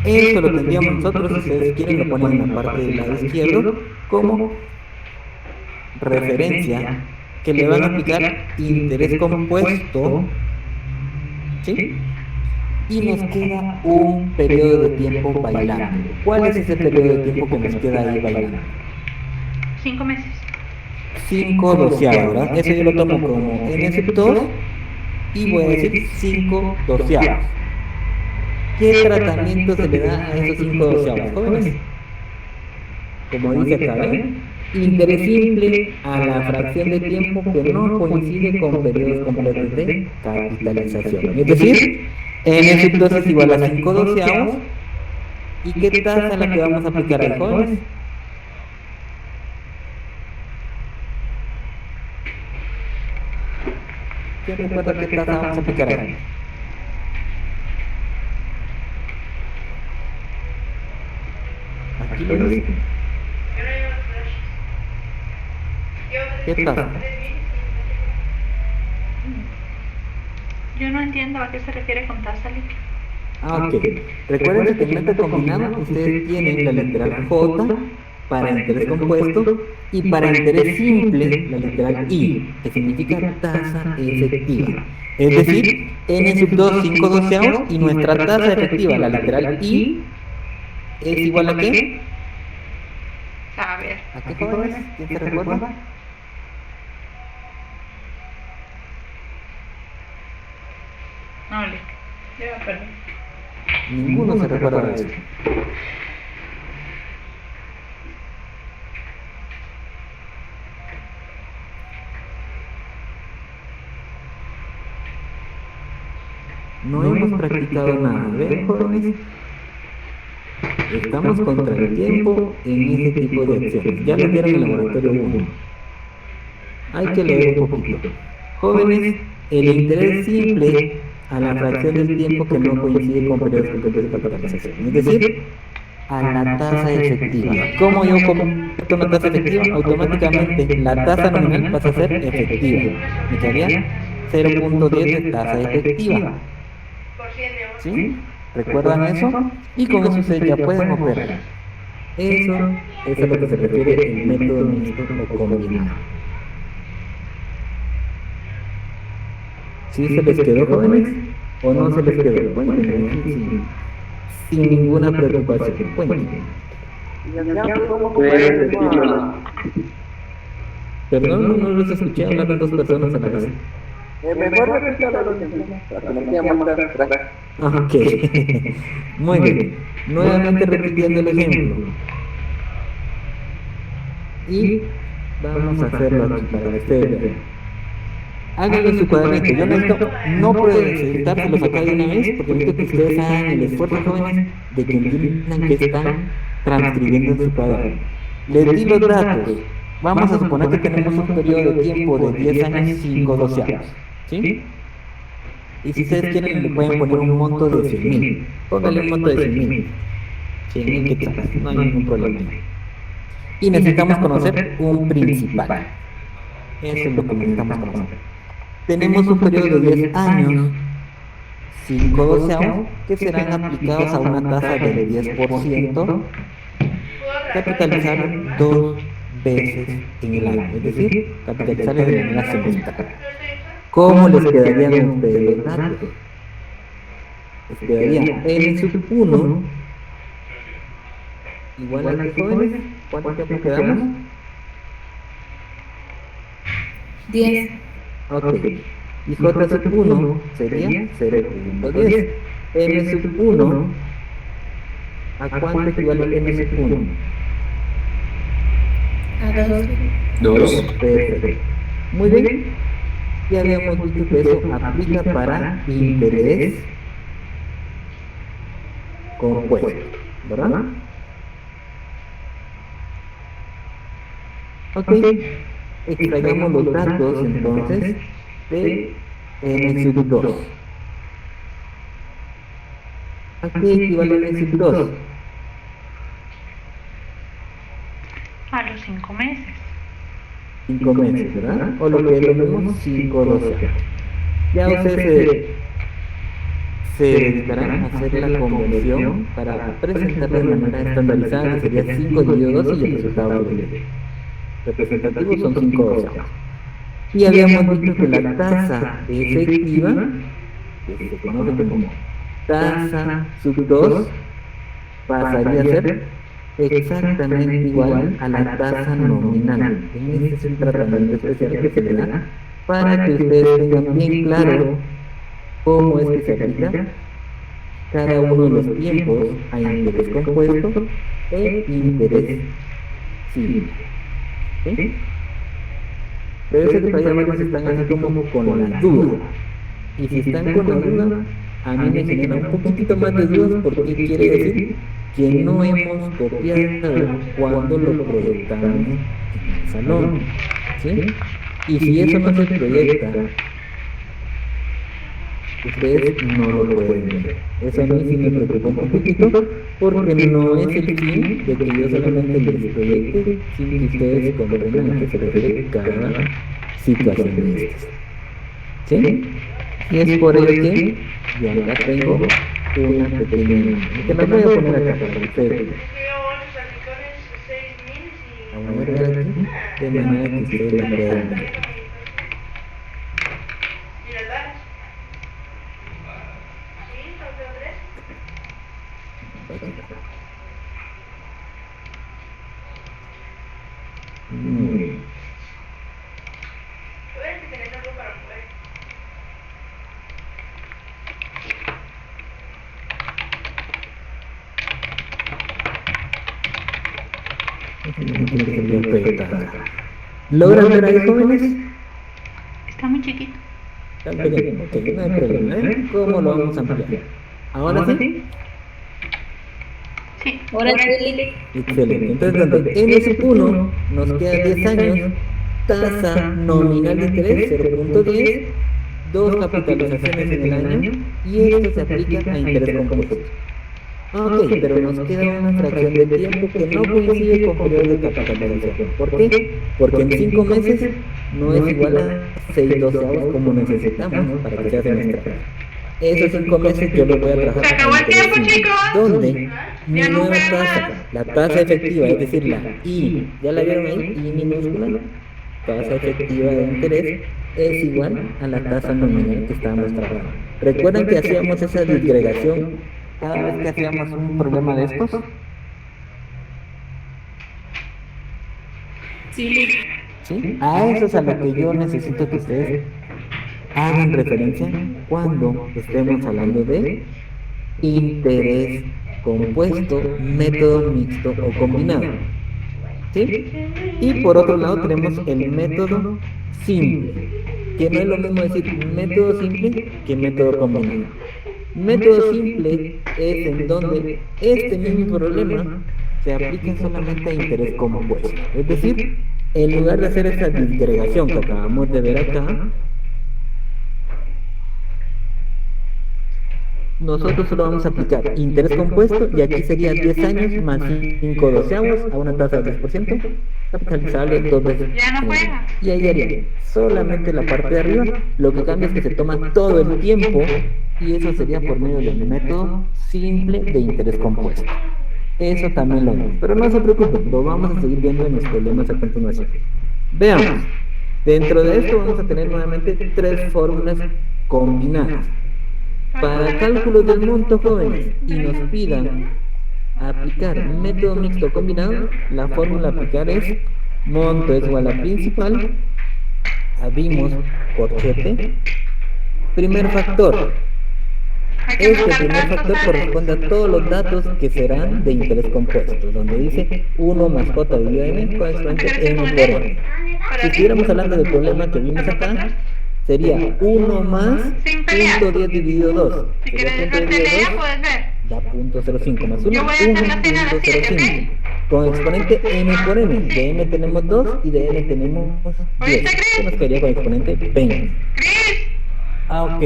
Esto lo tendríamos nosotros, si ustedes quieren lo ponen en la parte del lado izquierdo como referencia, que le van a aplicar interés compuesto, ¿sí? Y nos queda un periodo de tiempo bailando. ¿Cuál es ese periodo de tiempo que nos queda ahí bailando? 5 meses. 5 doceavos, ¿verdad? Eso yo lo tomo como N sub 2 y voy a decir 5 doceavos. ¿Qué tratamiento se le da a esos 5 doceavos, jóvenes? Como dice acá, ¿ven? Interés simple a la fracción de tiempo que no coincide con periodos completos de capitalización. Es decir, N sub 2 es igual a 5 doceavos. ¿Y qué tasa es la que vamos a aplicar ahí, jóvenes? ¿Quién recuerda qué tasa vamos a aplicar ahí? Aquí lo dice. ¿Qué tasa? Yo no entiendo a qué se refiere con tasa líquida. Ok. Recuerden que en el método combinado ustedes tienen la literal J para interés compuesto y para interés simple la literal I, que significa tasa efectiva. Es decir, N sub 2, 5 doceavos y nuestra tasa efectiva, la literal I, es igual a ¿qué? A ver. ¿A qué, jóvenes? ¿Quién se recuerda? No, le. Ya, perdón. Ninguno se recuerda de eso. No hemos practicado nada, ¿ven, jóvenes? Estamos contra el tiempo en ese tipo de acciones. Ya lo vieron en el laboratorio 1. Hay que leer un poquito. Jóvenes, el interés simple a la fracción del tiempo que no coincide con periodos completos de capitalización. Es decir, a la tasa efectiva. ¿Cómo yo convierto una tasa efectiva? Automáticamente la tasa nominal pasa a ser efectiva. Me quedaría 0.10 de tasa efectiva. ¿Sí? ¿Recuerdan eso? Y con eso ustedes ya pueden operar. Eso es a lo que se refiere el método mixto o combinado. ¿Sí se les quedó, jóvenes? ¿O no se les quedó? Cuéntenme, sin ninguna preocupación. Cuéntenme. Perdón, no los escuché hablar a dos personas a la vez. Mejor repito la locución, para que me quede más atrás. Ok. Muy bien. Nuevamente repitiendo el ejemplo. Y vamos a hacerlo aquí para que ustedes vean. Háganlo en su cuadernito. Yo necesito, no presentárselo acá de una vez, porque necesito que ustedes hagan el esfuerzo, jóvenes, de que entiendan que están transcribiendo en su cuaderno. Les di los datos. Vamos a suponer que tenemos un periodo de tiempo de 10 años, 5 doceavos. ¿Sí? Y si ustedes quieren, le pueden poner un monto de 100.000. Póngale un monto de 100.000. 100.000 quetzales, no hay ningún problema. Y necesitamos conocer un principal. Eso es lo que necesitamos conocer. Tenemos un periodo de 10 años, 5 doceavos, que serán aplicados a una tasa del 10%, capitalizar 2 veces en el año, es decir, capitalizar de manera semestral. ¿Cómo les quedarían a ustedes los datos? Les quedaría n sub 1 igual a que jóvenes. ¿Cuánto tiempo quedamos? 10. Ok. Y j sub 1 sería 0.10. n sub 1, ¿a cuánto equivale n sub 1? A 2. 2. Perfecto. Muy bien. Ya habíamos dicho que eso aplica para interés compuesto, ¿verdad? Ok. Extraigamos los datos entonces de n sub 2. ¿A qué equivale n sub 2? A los 5 meses. 5 meses, ¿verdad? O lo que es lo mismo, 5 doceavos. Ya ustedes se dedicarán a hacer la conversión para presentarla de manera estandarizada, que sería 5 dividido 2 y el resultado representativo son 5 doceavos. Y habíamos dicho que la tasa efectiva, que se conoce como tasa sub 2, pasaría a ser exactamente igual a la tasa nominal. Ese es el tratamiento especial que se le da para que ustedes tengan bien claro cómo es que se aplica cada uno de los tiempos a interés compuesto e interés simple. ¿Sí? Pero ese detalle varios están así como con la duda. Y si están con la duda, a mí me genera un poquitito más de dudas, porque quiere decir que no hemos copiado cuando lo proyectamos en el salón, ¿sí? Y si eso no se proyecta, ustedes no lo pueden ver. Eso a mí sí me preocupa un poquitito, porque no es el fin de que yo solamente les proyecte, sin que ustedes comprendan a qué se refiere cada situación de estas, ¿sí? Y es por ello que yo acá tengo una pequeña, que la voy a poner acá para que ustedes vean. La voy a agregar aquí de manera que ustedes la puedan ver. Muy bien. ¿Logran ver ahí, jóvenes? Está muy chiquito. Está pequeño, ok, no hay problema, ¿eh? ¿Cómo lo vamos a ampliar? ¿Ahora sí? Sí. Ahora sí. Excelente. Entonces, donde n sub 1 nos queda 10 años, tasa nominal de interés 0.10, 2 capitalizaciones en el año, y esto se aplica a interés compuesto. Ok, pero nos queda una fracción de tiempo que no coincide con periodo de capitalización. ¿Por qué? Porque en 5 meses no es igual a 6 doceavos como necesitamos para que sea semestral. Esos 5 meses yo los voy a trabajar. Se acabó el tiempo, chicos. Donde mi Ya no nueva veo tasa, más. la tasa efectiva, es decir, la I, ¿ya la vieron ahí? I minúscula, tasa efectiva de interés, es igual a la tasa nominal que estábamos trabajando. ¿Recuerdan que hacíamos esa disgregación cada vez que hacíamos un problema de estos? Sí. ¿Sí? A eso es a lo que yo necesito que ustedes hagan referencia cuando estemos hablando de interés compuesto, método mixto o combinado. ¿Sí? Y por otro lado tenemos el método simple, que no es lo mismo decir método simple que método combinado. Método simple es en donde este mismo problema se aplica solamente a interés compuesto. Es decir, en lugar de hacer esa disgregación que acabamos de ver acá, nosotros solo vamos a aplicar interés compuesto y aquí sería 10 años más 5 doceavos a una tasa de 10%, capitalizable 2 veces. Ya no juega. Y ahí haría solamente la parte de arriba, lo que cambia es que se toma todo el tiempo y eso sería por medio del método simple de interés compuesto. Eso también lo vemos, pero no se preocupen, lo vamos a seguir viendo en los problemas a continuación. Veamos, dentro de esto vamos a tener nuevamente 3 fórmulas combinadas. Para cálculos del monto, jóvenes, y nos pidan aplicar método mixto combinado, la fórmula a aplicar es monto es igual a principal, abrimos corchete, primer factor. Este primer factor corresponde a todos los datos que serán de interés compuesto, donde dice 1 más j dividido n corresponde n por n. Si estuviéramos hablando del problema que vimos acá, sería 1 más punto 10 dividido 2. Si Sería quieres punto hacerte 10 idea, dividido 2, puedes ver. da punto 0,5 más 1, Yo voy a hacer la cena a las 7, 1.05. Con exponente n por n, de n tenemos 2 y de n tenemos 10. ¿Qué nos quedaría con exponente 20? Cris, Ok.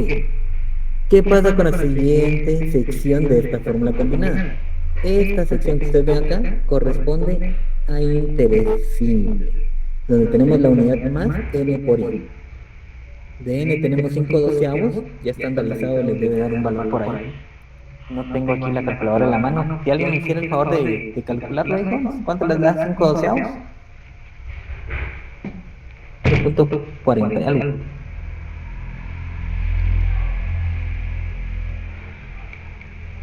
¿Qué pasa con la siguiente sección de esta fórmula combinada? Esta sección que ustedes ven acá corresponde a interés simple, donde tenemos la unidad más n por i. De n tenemos 5 doceavos, ya estandarizado, les debe dar un valor por ahí. No tengo aquí la calculadora en la mano. Si alguien me hiciera el favor de calcularlo, hijos, ¿cuánto les da 5 doceavos? 0.40 y algo.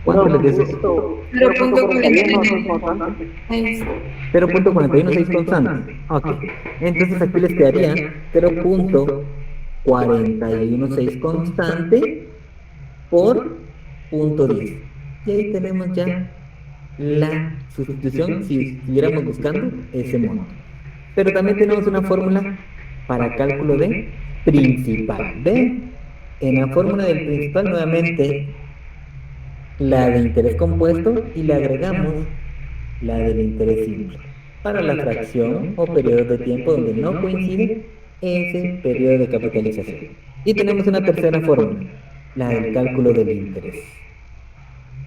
¿Cuánto les dice? 0.41. 0.416 constante. Ok. Entonces aquí les quedaría 0.416 constante por punto 10. Y ahí tenemos ya la sustitución si estuviéramos buscando ese monto. Pero también tenemos una fórmula para cálculo de principal. ¿Ven? En la fórmula del principal nuevamente la de interés compuesto y le agregamos la del interés simple para la fracción o periodo de tiempo donde no coincide ese periodo de capitalización. Y tenemos una tercera fórmula, la del cálculo del interés.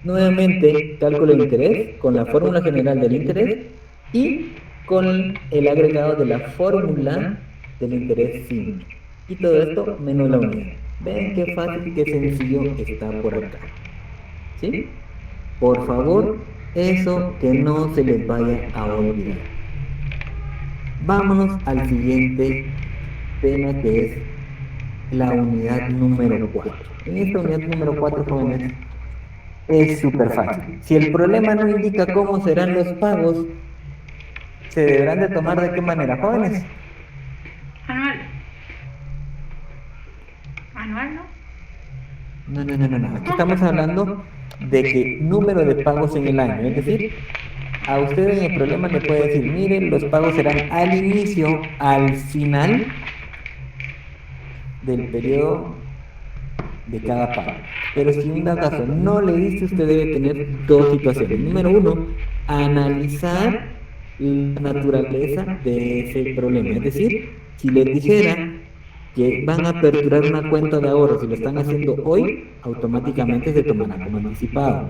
Nuevamente, cálculo del interés con la fórmula general del interés y con el agregado de la fórmula del interés simple. Y todo esto menos la unidad. Ven qué fácil y qué sencillo está por acá. ¿Sí? Por favor, eso que no se les vaya a olvidar. Vámonos al siguiente tema, que es la unidad número 4. En esta unidad número 4, jóvenes, es súper fácil. Si el problema no indica cómo serán los pagos, ¿se deberán de tomar de qué manera, jóvenes? anual. Anual, ¿no? No. Aquí estamos hablando de que número de pagos en el año. Es decir, a ustedes en el problema le puede decir, miren, los pagos serán al inicio, al final del periodo de cada pago. Pero si en un caso no le dice, usted debe tener dos situaciones. Número 1, analizar la naturaleza de ese problema. Es decir, si les dijera que van a aperturar una cuenta de ahorros y lo están haciendo hoy, automáticamente se tomará como anticipado.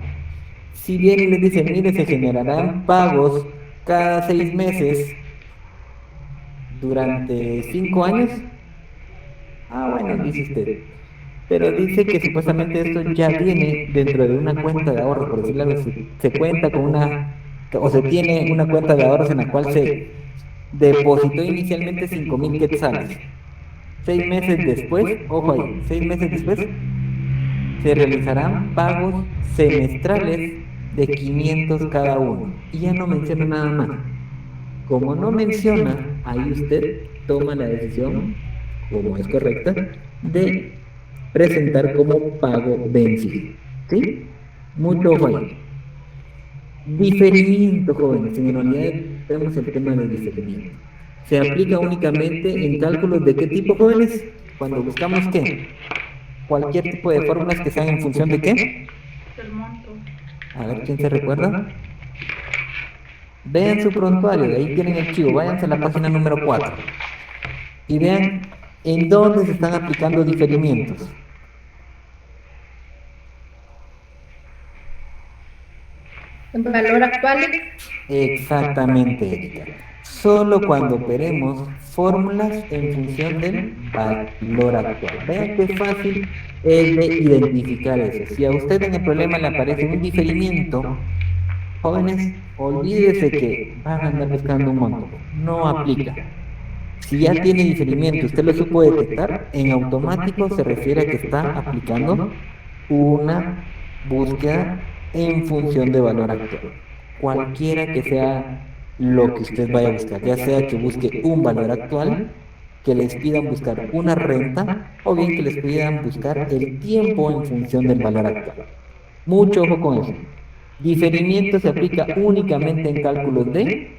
Si bien y les dicen, mire, se generarán pagos cada 6 meses durante 5 años, bueno, dice usted, pero dice que supuestamente esto ya viene dentro de una cuenta de ahorros, por decirlo así, se cuenta con o se tiene una cuenta de ahorros en la cual se depositó inicialmente 5,000 quetzales. 6 meses después, ojo ahí, 6 meses después, se realizarán pagos semestrales de 500 cada uno. Y ya no menciona nada más. Como no menciona, ahí usted toma la decisión, como es correcta, de presentar como pago vencido. ¿Sí? Mucho ojo ahí. Diferimiento, jóvenes. En unidad tenemos el tema del diferimiento. Se aplica únicamente en cálculos de qué tipo, jóvenes. Cuando buscamos qué. Cualquier tipo de fórmulas que sean en función de qué. El monto. A ver quién se recuerda. Vean su prontuario, ahí tienen el archivo, váyanse a la página número 4 y vean en dónde se están aplicando diferimientos. En valor actual. Exactamente, Erika. Solo cuando operemos fórmulas en función del valor actual. Vean qué fácil es de identificar eso. Si a usted en el problema le aparece un diferimiento, jóvenes, olvídese que van a andar buscando un monto. No aplica. Si ya tiene diferimiento, usted lo supo detectar, en automático se refiere a que está aplicando una búsqueda en función de valor actual. Cualquiera que sea lo que usted vaya a buscar, ya sea que busque un valor actual, que les pidan buscar una renta, o bien que les pidan buscar el tiempo en función del valor actual. Mucho ojo con eso. Diferimiento se aplica únicamente en cálculos de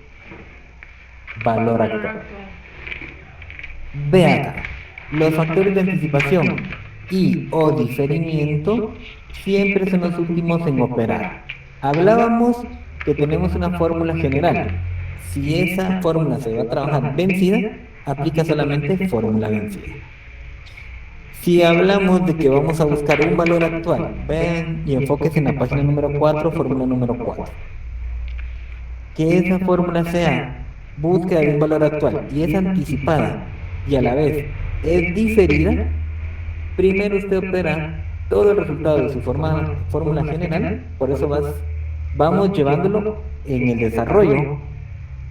valor actual. Ve acá, los factores de anticipación y o diferimiento siempre son los últimos en operar. Hablábamos que tenemos una fórmula general. Si esa fórmula se va a trabajar vencida, aplica solamente fórmula vencida. Si hablamos de que vamos a buscar un valor actual, vean y enfóquense en la página número 4, fórmula número 4. Que esa fórmula sea búsqueda de un valor actual y es anticipada y a la vez es diferida, primero usted opera todo el resultado de su fórmula general, por eso vamos llevándolo en el desarrollo,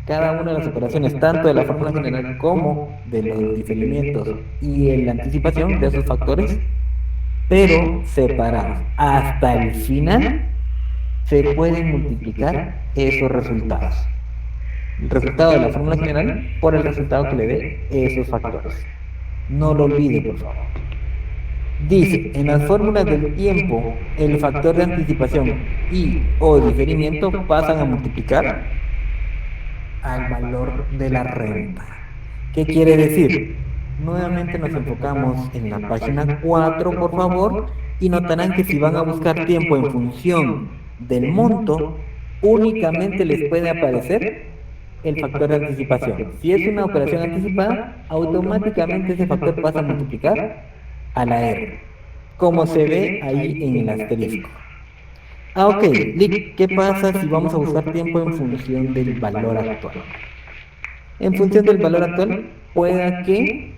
cada una de las operaciones, tanto de la fórmula general como de los diferimientos y en la anticipación de esos factores, pero separados. Hasta el final se pueden multiplicar esos resultados. El resultado de la fórmula general por el resultado que le dé esos factores. No lo olvide, por favor. Dice, en las fórmulas del tiempo, el factor de anticipación y o diferimiento pasan a multiplicar al valor de la renta. ¿Qué quiere decir? Nuevamente nos enfocamos en la página 4, por favor, y notarán que si van a buscar tiempo en función del monto, únicamente les puede aparecer el factor de anticipación. Si es una operación anticipada, automáticamente ese factor pasa a multiplicar a la R, como se ve ahí en el asterisco. Ok, Lick, ¿qué pasa si vamos a buscar tiempo en función del valor actual? En función del valor actual, pueda que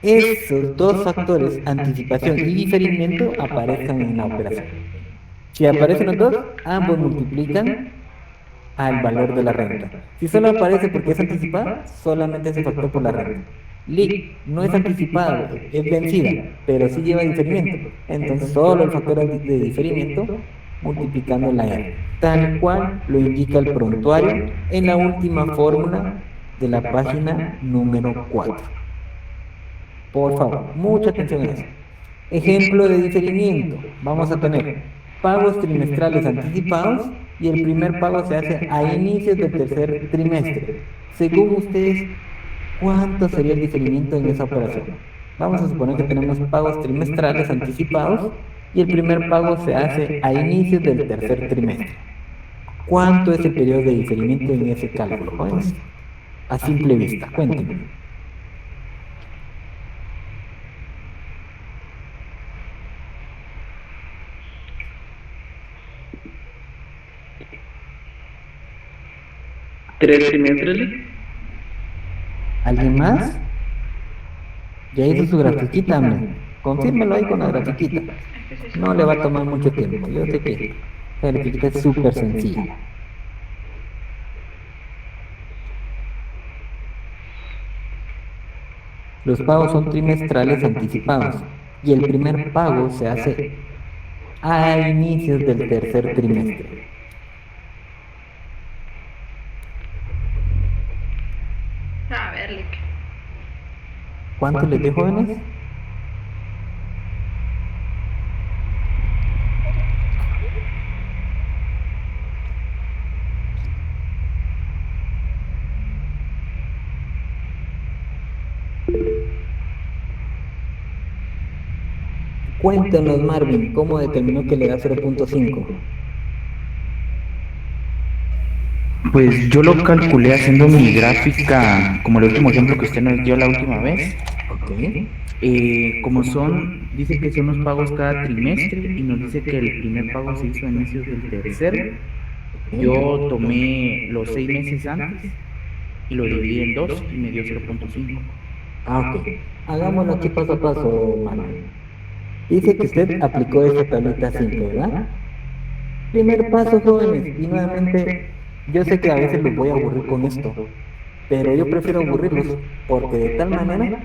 esos dos factores, anticipación y diferimiento, aparezcan en la operación. Si aparecen los dos, ambos multiplican al valor de la renta. Si solo aparece porque es anticipada, solamente ese factor por la renta. Lick, no es anticipada, es vencida, pero sí lleva diferimiento. Entonces solo el factor de diferimiento multiplicando la R, tal cual lo indica el prontuario en la última fórmula de la página número 4. Por favor, mucha atención a eso. Ejemplo de diferimiento. Vamos a tener pagos trimestrales anticipados y el primer pago se hace a inicios del tercer trimestre. Según ustedes, ¿cuánto sería el diferimiento en esa operación? Vamos a suponer que tenemos pagos trimestrales anticipados y el primer pago se hace a inicios del tercer trimestre. ¿Cuánto es el periodo de diferimiento en ese cálculo? Pues, a simple vista, cuéntenme. ¿3 trimestres? ¿Alguien más? Ya hizo su grafiquita, hombre. Confírmelo ahí con la grafiquita. No le va a tomar mucho tiempo. Yo sé que la grafiquita es súper sencilla. Los pagos son trimestrales anticipados y el primer pago se hace a inicios del tercer trimestre. A ver, Lick. ¿Cuánto les dio, jóvenes? Cuéntanos, Marvin, ¿cómo determinó que le da 0.5? Pues yo lo calculé haciendo mi gráfica, como el último ejemplo que usted nos dio la última vez. Ok. Como son, dice que son los pagos cada trimestre y nos dice que el primer pago se hizo a inicios del tercero. Yo tomé los 6 meses antes y lo dividí en 2 y me dio 0.5. Ok. Hagámoslo aquí paso a paso, Marvin. Dice que usted aplicó esta tablita simple, ¿verdad? Primer paso, jóvenes, y nuevamente, yo sé que a veces los voy a aburrir con esto, pero yo prefiero aburrirlos porque de tal manera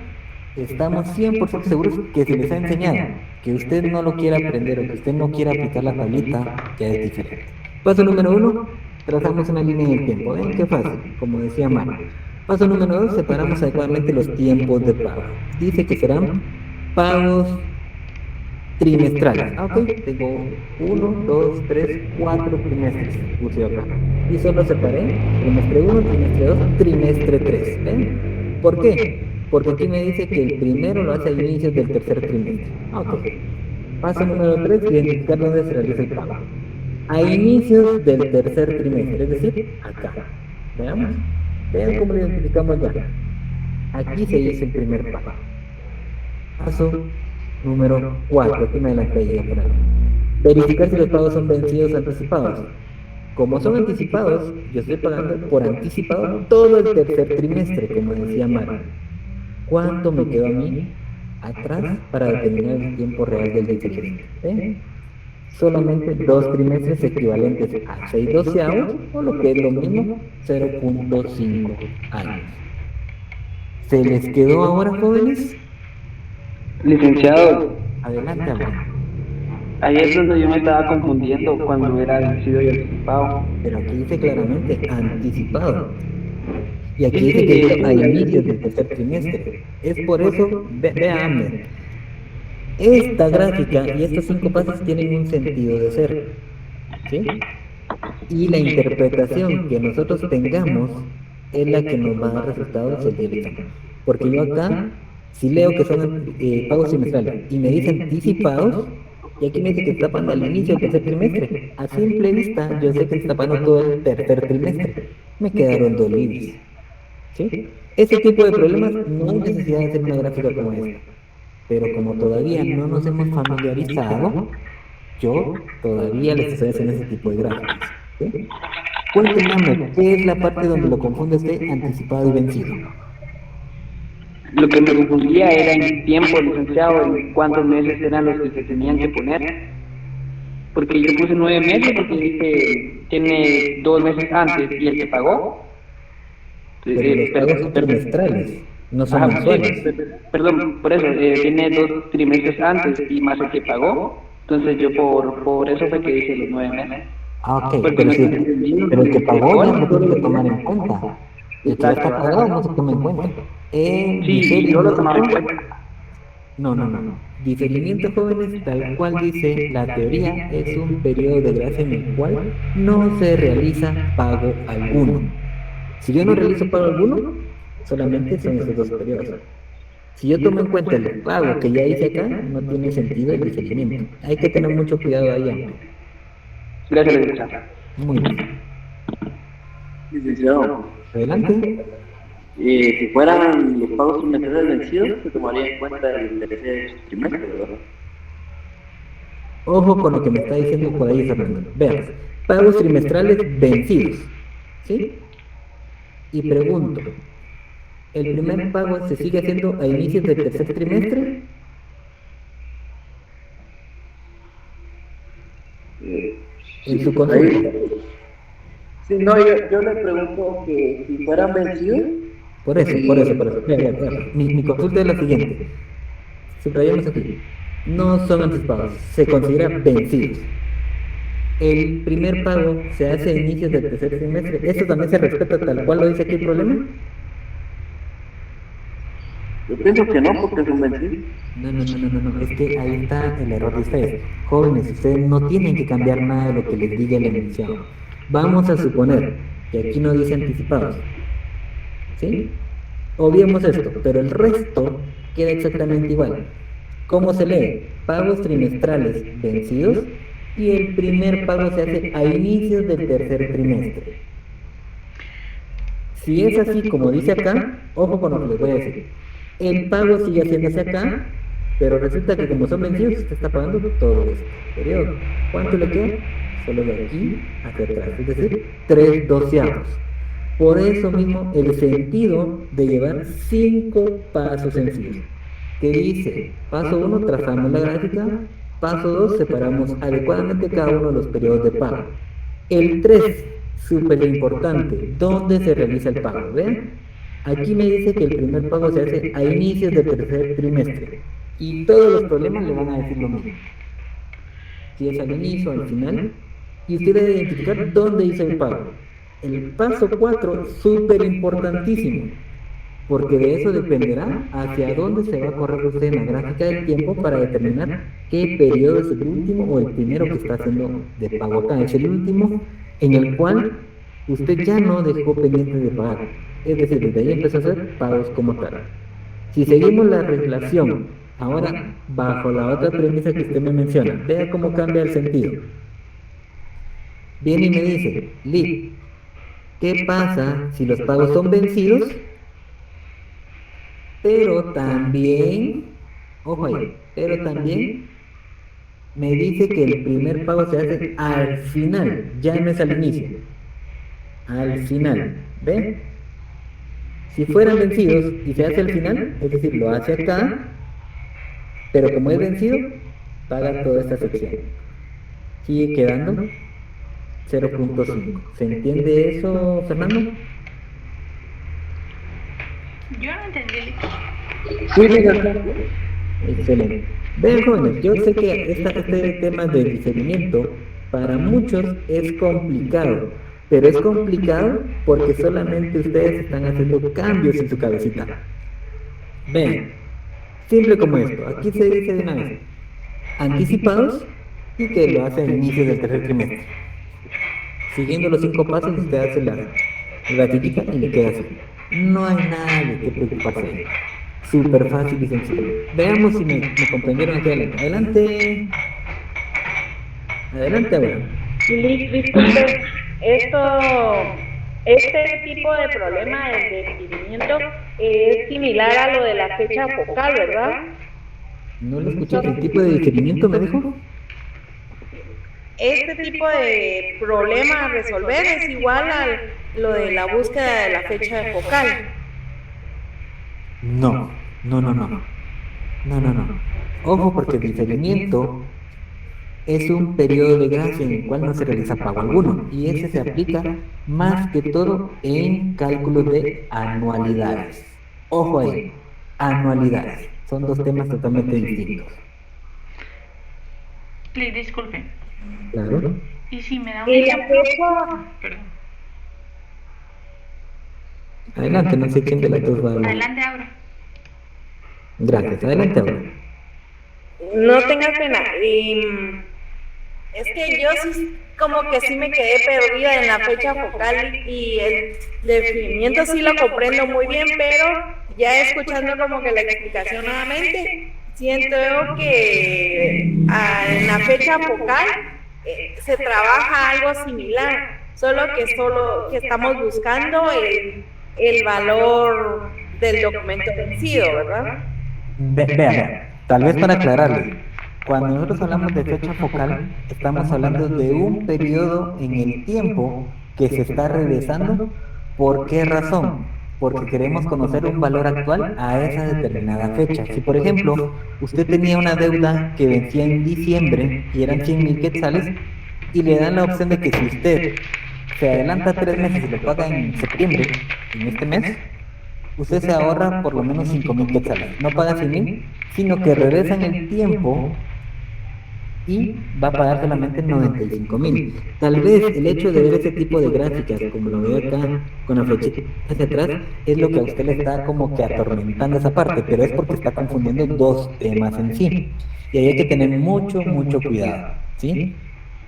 estamos 100% seguros que si les ha enseñado, que usted no lo quiera aprender o que usted no quiera aplicar la tablita, ya es diferente. Paso número 1, trazamos una línea en el tiempo. ¿Ven qué fácil? Como decía Mario. Paso número 2, separamos adecuadamente los tiempos de pago. Dice que serán pagos trimestrales. Ok, tengo 1, 2, 3, 4 trimestres. Puse acá. Y solo separé trimestre 1, trimestre 2, trimestre 3. ¿Ven? ¿Por qué? Porque aquí me dice que el primero lo hace a inicios del tercer trimestre. Ok. Paso número 3, identificar dónde se realiza el pago. A inicios del tercer trimestre, es decir, acá. Veamos. Vean cómo lo identificamos ya. Aquí se hizo el primer pago. Paso número 4, aquí me adelanté ya por ahí. Verificar si los pagos son vencidos o anticipados. Como son anticipados, yo estoy pagando por anticipado todo el tercer trimestre, como decía Mario. ¿Cuánto me quedó a mí atrás para determinar el tiempo real del diferente? Solamente 2 trimestres equivalentes a 6 doceavos, o lo que es lo mismo, 0.5 años. ¿Se les quedó ahora, jóvenes? Licenciado, Adelante, amor. ahí es donde yo me estaba confundiendo cuando era vencido y anticipado. Pero aquí dice claramente anticipado. Y aquí dice que a inicios del tercer trimestre. Es por eso, vea, Amber, esta gráfica y estos 5 pasos tienen un sentido de ser. ¿Sí? Y la interpretación que nosotros tengamos es la que nos va a dar resultados el día de hoy. Porque yo acá, si leo que son pagos trimestrales y me dice anticipados, y aquí me dice que está pagando al inicio del tercer trimestre, a simple vista yo sé que está pagando todo el tercer trimestre. Me quedaron 2 libres. ¿Sí? Ese tipo de problemas no hay necesidad de hacer una gráfica como esta. Pero como todavía no nos hemos familiarizado, yo todavía les estoy haciendo ese tipo de gráficas. ¿Sí? Cuéntenme, ¿qué es la parte donde lo confunde usted anticipado y vencido? Lo que me confundía era en tiempo, licenciado, en cuántos meses eran los que se tenían que poner. Porque yo puse 9 meses porque dije, tiene 2 meses antes y el que pagó. Pero los pagos son trimestrales, no son Ajá, mensuales. perdón, por eso, tiene 2 trimestres antes y más el que pagó. Entonces yo por eso fue que dije los 9 meses. Ah, ok, Porque pero, no sí, entendí. pero el que pagó ya no tiene que tomar en cuenta. El que ya está pagado no se toma en cuenta. Sí, yo lo tomaba en cuenta. No. Diferimiento, jóvenes, tal cual dice la teoría, es un periodo de gracia en el cual no se realiza pago alguno. Si yo no realizo pago alguno, solamente son esos 2 periodos. Si yo tomo en cuenta el pago que ya hice acá, no tiene sentido el diferimiento. Hay que tener mucho cuidado ahí, hombre. Gracias, licenciado. Muy bien. Licenciado, Adelante. si fueran los pagos trimestrales vencidos, se tomaría en cuenta el tercer trimestre, ¿verdad? Ojo con lo que me está diciendo por ahí, Fernando. Vean, pagos trimestrales vencidos. ¿Sí? Y pregunto, ¿el primer pago se sigue haciendo a inicios del tercer trimestre? En su consulta. Sí, no, yo le pregunto que si fueran vencidos, Por eso. Vea. Mi consulta es la siguiente. Subrayamos aquí. No son anticipados, se consideran vencidos. El primer pago se hace a inicios del tercer trimestre. ¿Eso también se respeta tal cual lo dice aquí el problema? Yo pienso que no, porque es un vencido. No. Es que ahí está el error de ustedes. Jóvenes, ustedes no tienen que cambiar nada de lo que les diga el enunciado. Vamos a suponer que aquí no dice anticipados. ¿Sí? Obviemos esto, pero el resto queda exactamente igual. ¿Cómo se lee? Pagos trimestrales vencidos y el primer pago se hace a inicios del tercer trimestre. Si es así como dice acá, ojo con lo que les voy a decir. El pago sigue haciéndose acá, pero resulta que como son vencidos, usted está pagando todo este periodo. ¿Cuánto le queda? Solo de aquí hacia atrás, es decir, 3/12. Por eso mismo el sentido de llevar 5 pasos sencillos. Que dice, paso 1, trazamos la gráfica, paso 2, separamos adecuadamente cada uno de los periodos de pago. El 3, súper importante, ¿dónde se realiza el pago? ¿Ven? Aquí me dice que el primer pago se hace a inicios del tercer trimestre. Y todos los problemas le van a decir lo mismo. Si es al inicio o al final, y usted debe identificar dónde hizo el pago. El paso 4, súper importantísimo, porque de eso dependerá hacia dónde se va a correr usted en la gráfica del tiempo para determinar qué periodo es el último o el primero que está haciendo de pago acá. Es el último en el cual usted ya no dejó pendiente de pagar. Es decir, desde ahí empezó a hacer pagos como tal. Si seguimos la relación, ahora bajo la otra premisa que usted me menciona, vea cómo cambia el sentido. Viene y me dice, Lee, ¿qué pasa si los pagos son vencidos? Pero también, ojo ahí, pero también me dice que el primer pago se hace al final, ya no es al inicio. Al final, ¿ven? Si fueran vencidos y se hace al final, es decir, lo hace acá, pero como es vencido, paga toda esta sección. Sigue quedando 0.5. ¿Se entiende eso, Fernando? Yo no entendí. Sí, mira, Excelente. Vean, jóvenes, yo sé que este tema de diferimiento para muchos es complicado, pero es complicado porque solamente ustedes están haciendo cambios en su cabecita. Ven, simple como esto, aquí se dice de una vez, anticipados y que lo hace al inicio del tercer trimestre. Siguiendo los 5 pasos, usted hace la ratifica y le queda así. No hay nada de qué preocuparse ahí. Súper fácil y sencillo. Veamos si me comprendieron aquí adelante. Adelante ahora. Disculpe, este tipo de problema de diferimiento es similar a lo de la fecha focal, ¿verdad? No lo escuché. ¿Qué tipo de diferimiento me dijo? Este tipo de problema a resolver es igual a lo de la búsqueda de la fecha focal. No. Ojo, porque el diferimiento es un periodo de gracia en el cual no se realiza pago alguno, y ese se aplica más que todo en cálculos de anualidades. Ojo ahí, anualidades. Son dos temas totalmente distintos. Disculpe. Claro. ¿Y si me da un Y la ejemplo? fecha, Perdón. Adelante, no sé quién de las dos va a hablar. Adelante, Aura. Gracias, adelante ahora. no tengas pena. Es que yo sí, como que sí me quedé perdida en la fecha focal y el definimiento sí lo comprendo muy bien, pero ya escuchando como que la explicación nuevamente, siento que en la fecha focal se trabaja algo similar, solo que estamos buscando el valor del documento vencido, ¿verdad? Vean, tal vez para aclararles, cuando nosotros hablamos de fecha focal, estamos hablando de un periodo en el tiempo que se está regresando. ¿Por qué razón? Porque queremos conocer un valor actual a esa determinada fecha. Si, por ejemplo, usted tenía una deuda que vencía en diciembre y eran 100,000 quetzales, y le dan la opción de que si usted se adelanta 3 meses y lo paga en septiembre, en este mes, usted se ahorra por lo menos 5.000 quetzales. No paga 100.000, sino que regresa en el tiempo y va a pagar solamente 95.000. Tal vez el hecho de ver ese tipo de gráficas, como lo veo acá, con la flechita hacia atrás, es lo que a usted le está como que atormentando esa parte, pero es porque está confundiendo dos temas en sí. Y ahí hay que tener mucho, mucho cuidado, ¿sí?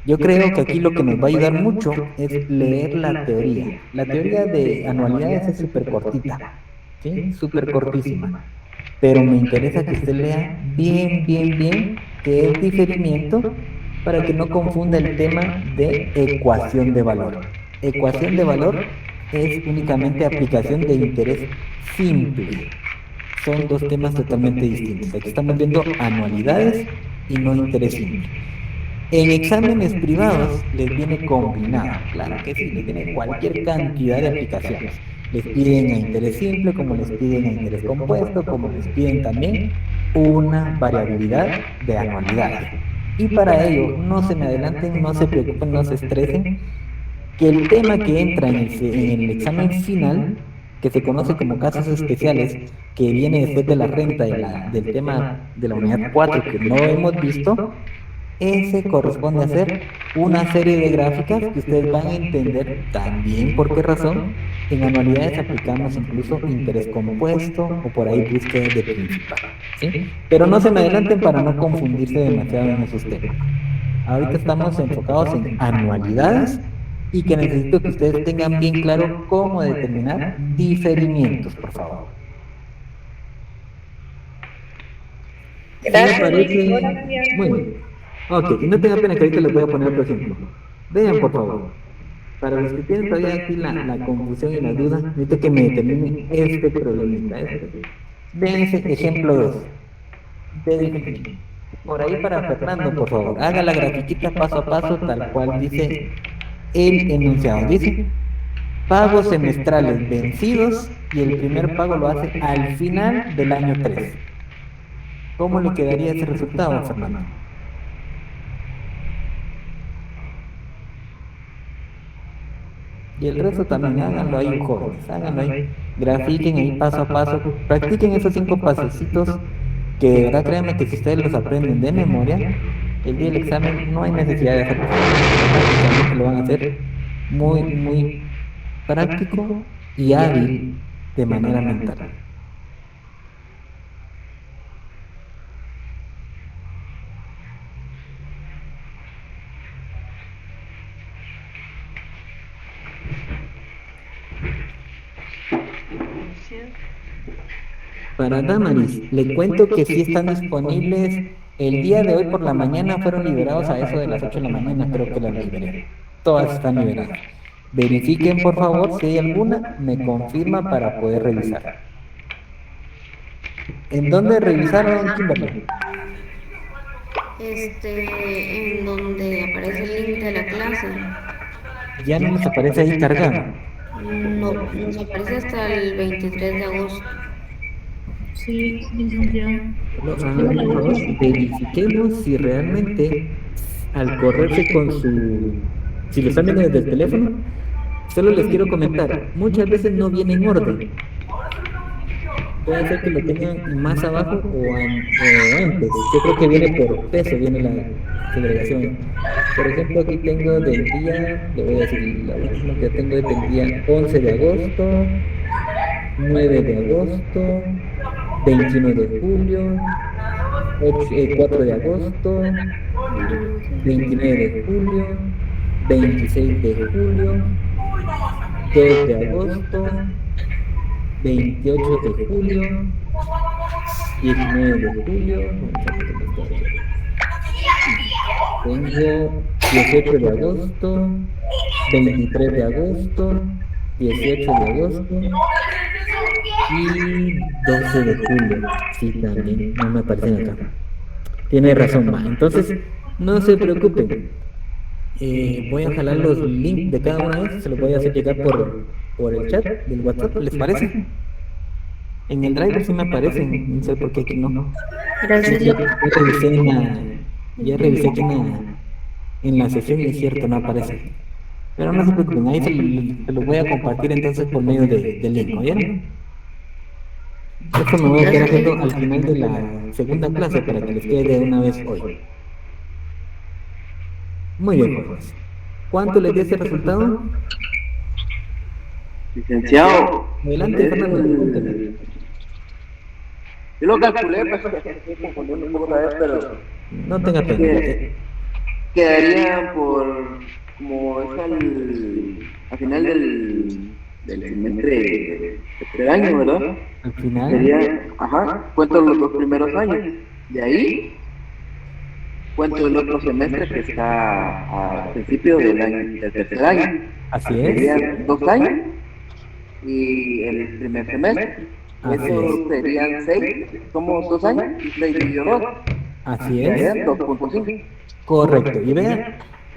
Yo creo que aquí lo que nos va a ayudar mucho es leer la teoría. La teoría de anualidades es súper cortita, ¿sí? Súper cortísima. Pero me interesa que usted lea bien, bien, bien qué es diferimiento para que no confunda el tema de ecuación de valor. Ecuación de valor es únicamente aplicación de interés simple. Son dos temas totalmente distintos. Aquí estamos viendo anualidades y no interés simple. En exámenes privados les viene combinado, claro que sí, les viene cualquier cantidad de aplicaciones. Les piden a interés simple, como les piden a interés compuesto, como les piden también una variabilidad de anualidades. Y para ello, no se me adelanten, no se preocupen, no se estresen, que el tema que entra en el examen final, que se conoce como casos especiales, que viene después de la renta del tema de la unidad 4 que no hemos visto, ese corresponde a hacer una serie de gráficas que ustedes van a entender también por qué razón en anualidades aplicamos incluso interés compuesto o por ahí búsqueda de principal, ¿sí? Pero no se me adelanten para no confundirse demasiado en esos temas. Ahorita estamos enfocados en anualidades y que necesito que ustedes tengan bien claro cómo determinar diferimientos, por favor. Gracias, Me parece gracias. muy bien. Ok, y no tengan pena que ahorita les voy a poner otro ejemplo. Vean, por favor. Para los que tienen todavía aquí la confusión y la duda, necesito que me determinen este problemita. Vean ese ejemplo 2. Por ahí para Fernando, por favor. Haga la grafiquita paso a paso, tal cual dice el enunciado. Dice, pagos semestrales vencidos y el primer pago lo hace al final del año 3. ¿Cómo le quedaría ese resultado, Fernando? Y el resto también, háganlo ahí, jóvenes, háganlo ahí, grafiquen ahí paso a paso, practiquen esos 5 pasecitos, que de verdad créanme que si ustedes los aprenden de memoria, el día del examen no hay necesidad de hacerlo, lo van a hacer muy, muy práctico y hábil de manera mental. Para Damaris, le cuento que sí están disponibles. El día de hoy por la mañana fueron liberados a eso de las 8 de la mañana, creo que las liberé. Todas están liberadas. Verifiquen por favor si hay alguna, me confirma para poder revisar. ¿En dónde revisaron, Kimberly? En donde aparece el link de la clase. Ya no nos aparece ahí cargado. No, nos aparece hasta el 23 de agosto. Sí, licenciado. Por favor, verifiquemos si realmente al correrse con su... Si lo están viendo desde el teléfono, solo les quiero comentar, muchas veces no viene en orden. Puede ser que lo tengan más abajo o antes. Yo creo que viene por peso, viene la segregación. Por ejemplo, aquí tengo del día, le voy a decir, la última que tengo es del día 11 de agosto, 9 de agosto, 21 de julio, 4 de agosto, 29 de julio, 26 de julio, 2 de agosto, 28 de julio, 19 de julio, tengo 18 de agosto, 23 de agosto, 18 de agosto y 12 de julio. Sí, también, no me aparecen acá. Tiene razón, ma. Entonces, no se preocupen. Voy a jalar los links de cada una vez, se los voy a hacer llegar por el chat del WhatsApp, ¿les parece? En el driver sí me aparecen, no sé por qué aquí no. Gracias. Ya revisé aquí en la sesión y es cierto, no aparece. Pero no se preocupen, ahí se los voy a compartir entonces por medio del link, ¿oyeron? Eso me voy a quedar haciendo al final de la segunda clase para que les quede de una vez hoy. Muy bien, jóvenes. ¿Cuánto les dio ese resultado? Licenciado, Adelante, Fernando, cuéntame. yo lo calculé, pues, estoy confundiendo un poco otra vez, pero No tenga pena. quedaría por, como es al final del semestre de tercer año, ¿verdad? Al final, Sería, cuento los 2 primeros años. De ahí, cuento el otro semestre que está al principio del tercer año. así es. Serían 2 años y el primer semestre. Así Eso serían 6, somos 2 años y 6 dividido 2. Así es. Serían 2.5. Correcto. Y vean,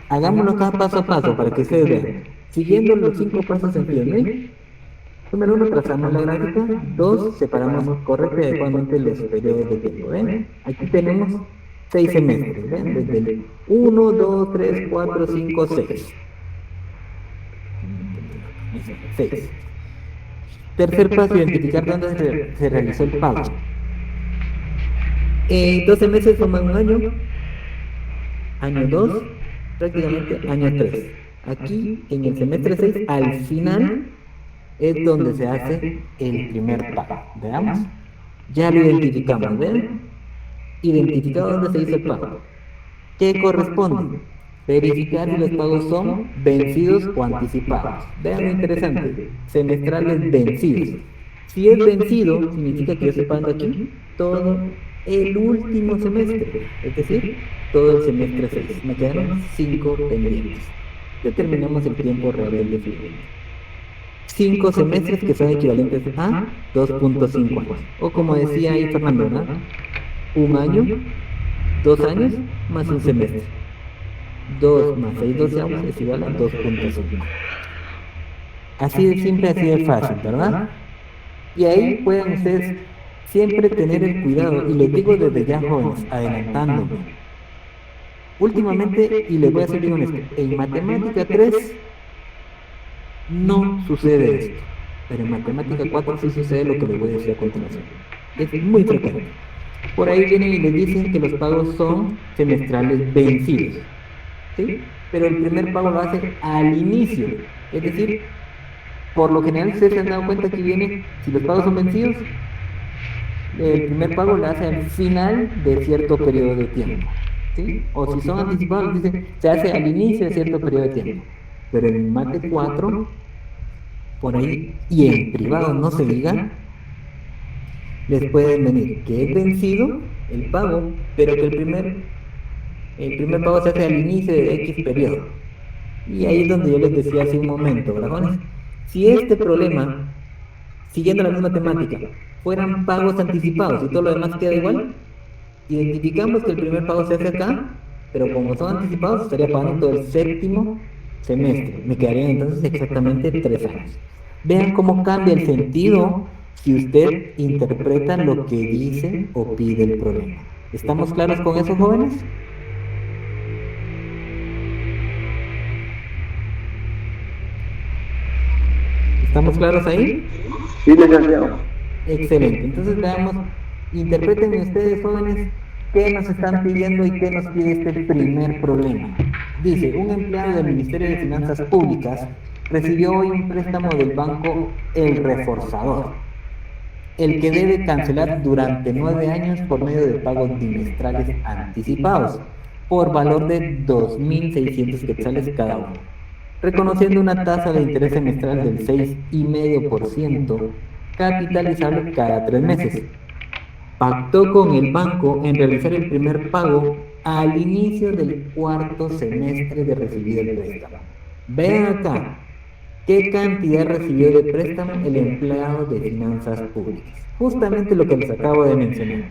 hagámoslo cada paso a paso para que ustedes vean. Siguiendo los 5 pasos sencillos, ¿no? Número 1, trazamos la gráfica. 2, separamos correcta y adecuadamente los periodos de tiempo. ¿Ven? Aquí tenemos 6 semestres. ¿Ven? Desde el 1, 2, 3, 4, 5, 6. 6. Tercer paso, identificar dónde se realizó el pago. 12 meses suman un año. Año 2, prácticamente año 3. Aquí, en el semestre 6, al final, es donde se hace el primer pago. Veamos. Ya lo identificamos, ¿ven? Identificado dónde se hizo el pago. ¿Qué corresponde? Verificar si los pagos son vencidos o anticipados. Vean lo interesante. Semestrales vencidos. Si es vencido, significa que yo estoy pagando aquí todo el último semestre. Es decir, todo el semestre 6. Me quedaron 5 pendientes. Determinamos el tiempo real del deferimiento. 5 semestres que son equivalentes a 2.5 años. O como decía ahí Fernando, ¿no? Un año, 2 años, más un semestre. 2 más 6 doceavos es igual a 2.5. Así de simple, así de fácil, ¿verdad? Y ahí pueden ustedes siempre tener el cuidado, y les digo desde ya, jóvenes, adelantándome. Últimamente, y les voy a ser bien honesto, en matemática 3 no sucede esto, pero en matemática 4 sí sucede lo que les voy a decir a continuación. Es muy frecuente. Por ahí vienen y les dicen que los pagos son semestrales vencidos, ¿sí? Pero el primer pago lo hace al inicio, es decir, por lo general ustedes se han dado cuenta que viene, si los pagos son vencidos, el primer pago lo hace al final de cierto periodo de tiempo, ¿sí? O si son anticipados, dicen, se hace al inicio de cierto periodo de tiempo. Pero en mate 4, por ahí, y en privado no se diga, les pueden venir que es vencido el pago, pero que el primer pago se hace al inicio de X periodo. Y ahí es donde yo les decía hace un momento, ¿verdad? Si este problema, siguiendo la misma temática, fueran pagos anticipados y todo lo demás queda igual, identificamos que el primer pago se hace acá, pero como son anticipados, estaría pagando todo el séptimo semestre. Me quedarían entonces exactamente 3 años. Vean cómo cambia el sentido si usted interpreta lo que dice o pide el problema. ¿Estamos claros con eso, jóvenes? ¿Estamos claros ahí? Sí, licenciado. Excelente. Entonces veamos, interpreten ustedes, jóvenes, qué nos están pidiendo y qué nos pide este primer problema. Dice, un empleado del Ministerio de Finanzas Públicas recibió hoy un préstamo del banco El Reforzador, el que debe cancelar durante 9 años por medio de pagos bimestrales anticipados, por valor de 2.600 quetzales cada uno, reconociendo una tasa de interés semestral del 6,5%, capitalizable cada 3 meses. Pactó con el banco en realizar el primer pago al inicio del 4º semestre de recibido el préstamo. Vean acá, ¿qué cantidad recibió de préstamo el empleado de finanzas públicas? Justamente lo que les acabo de mencionar.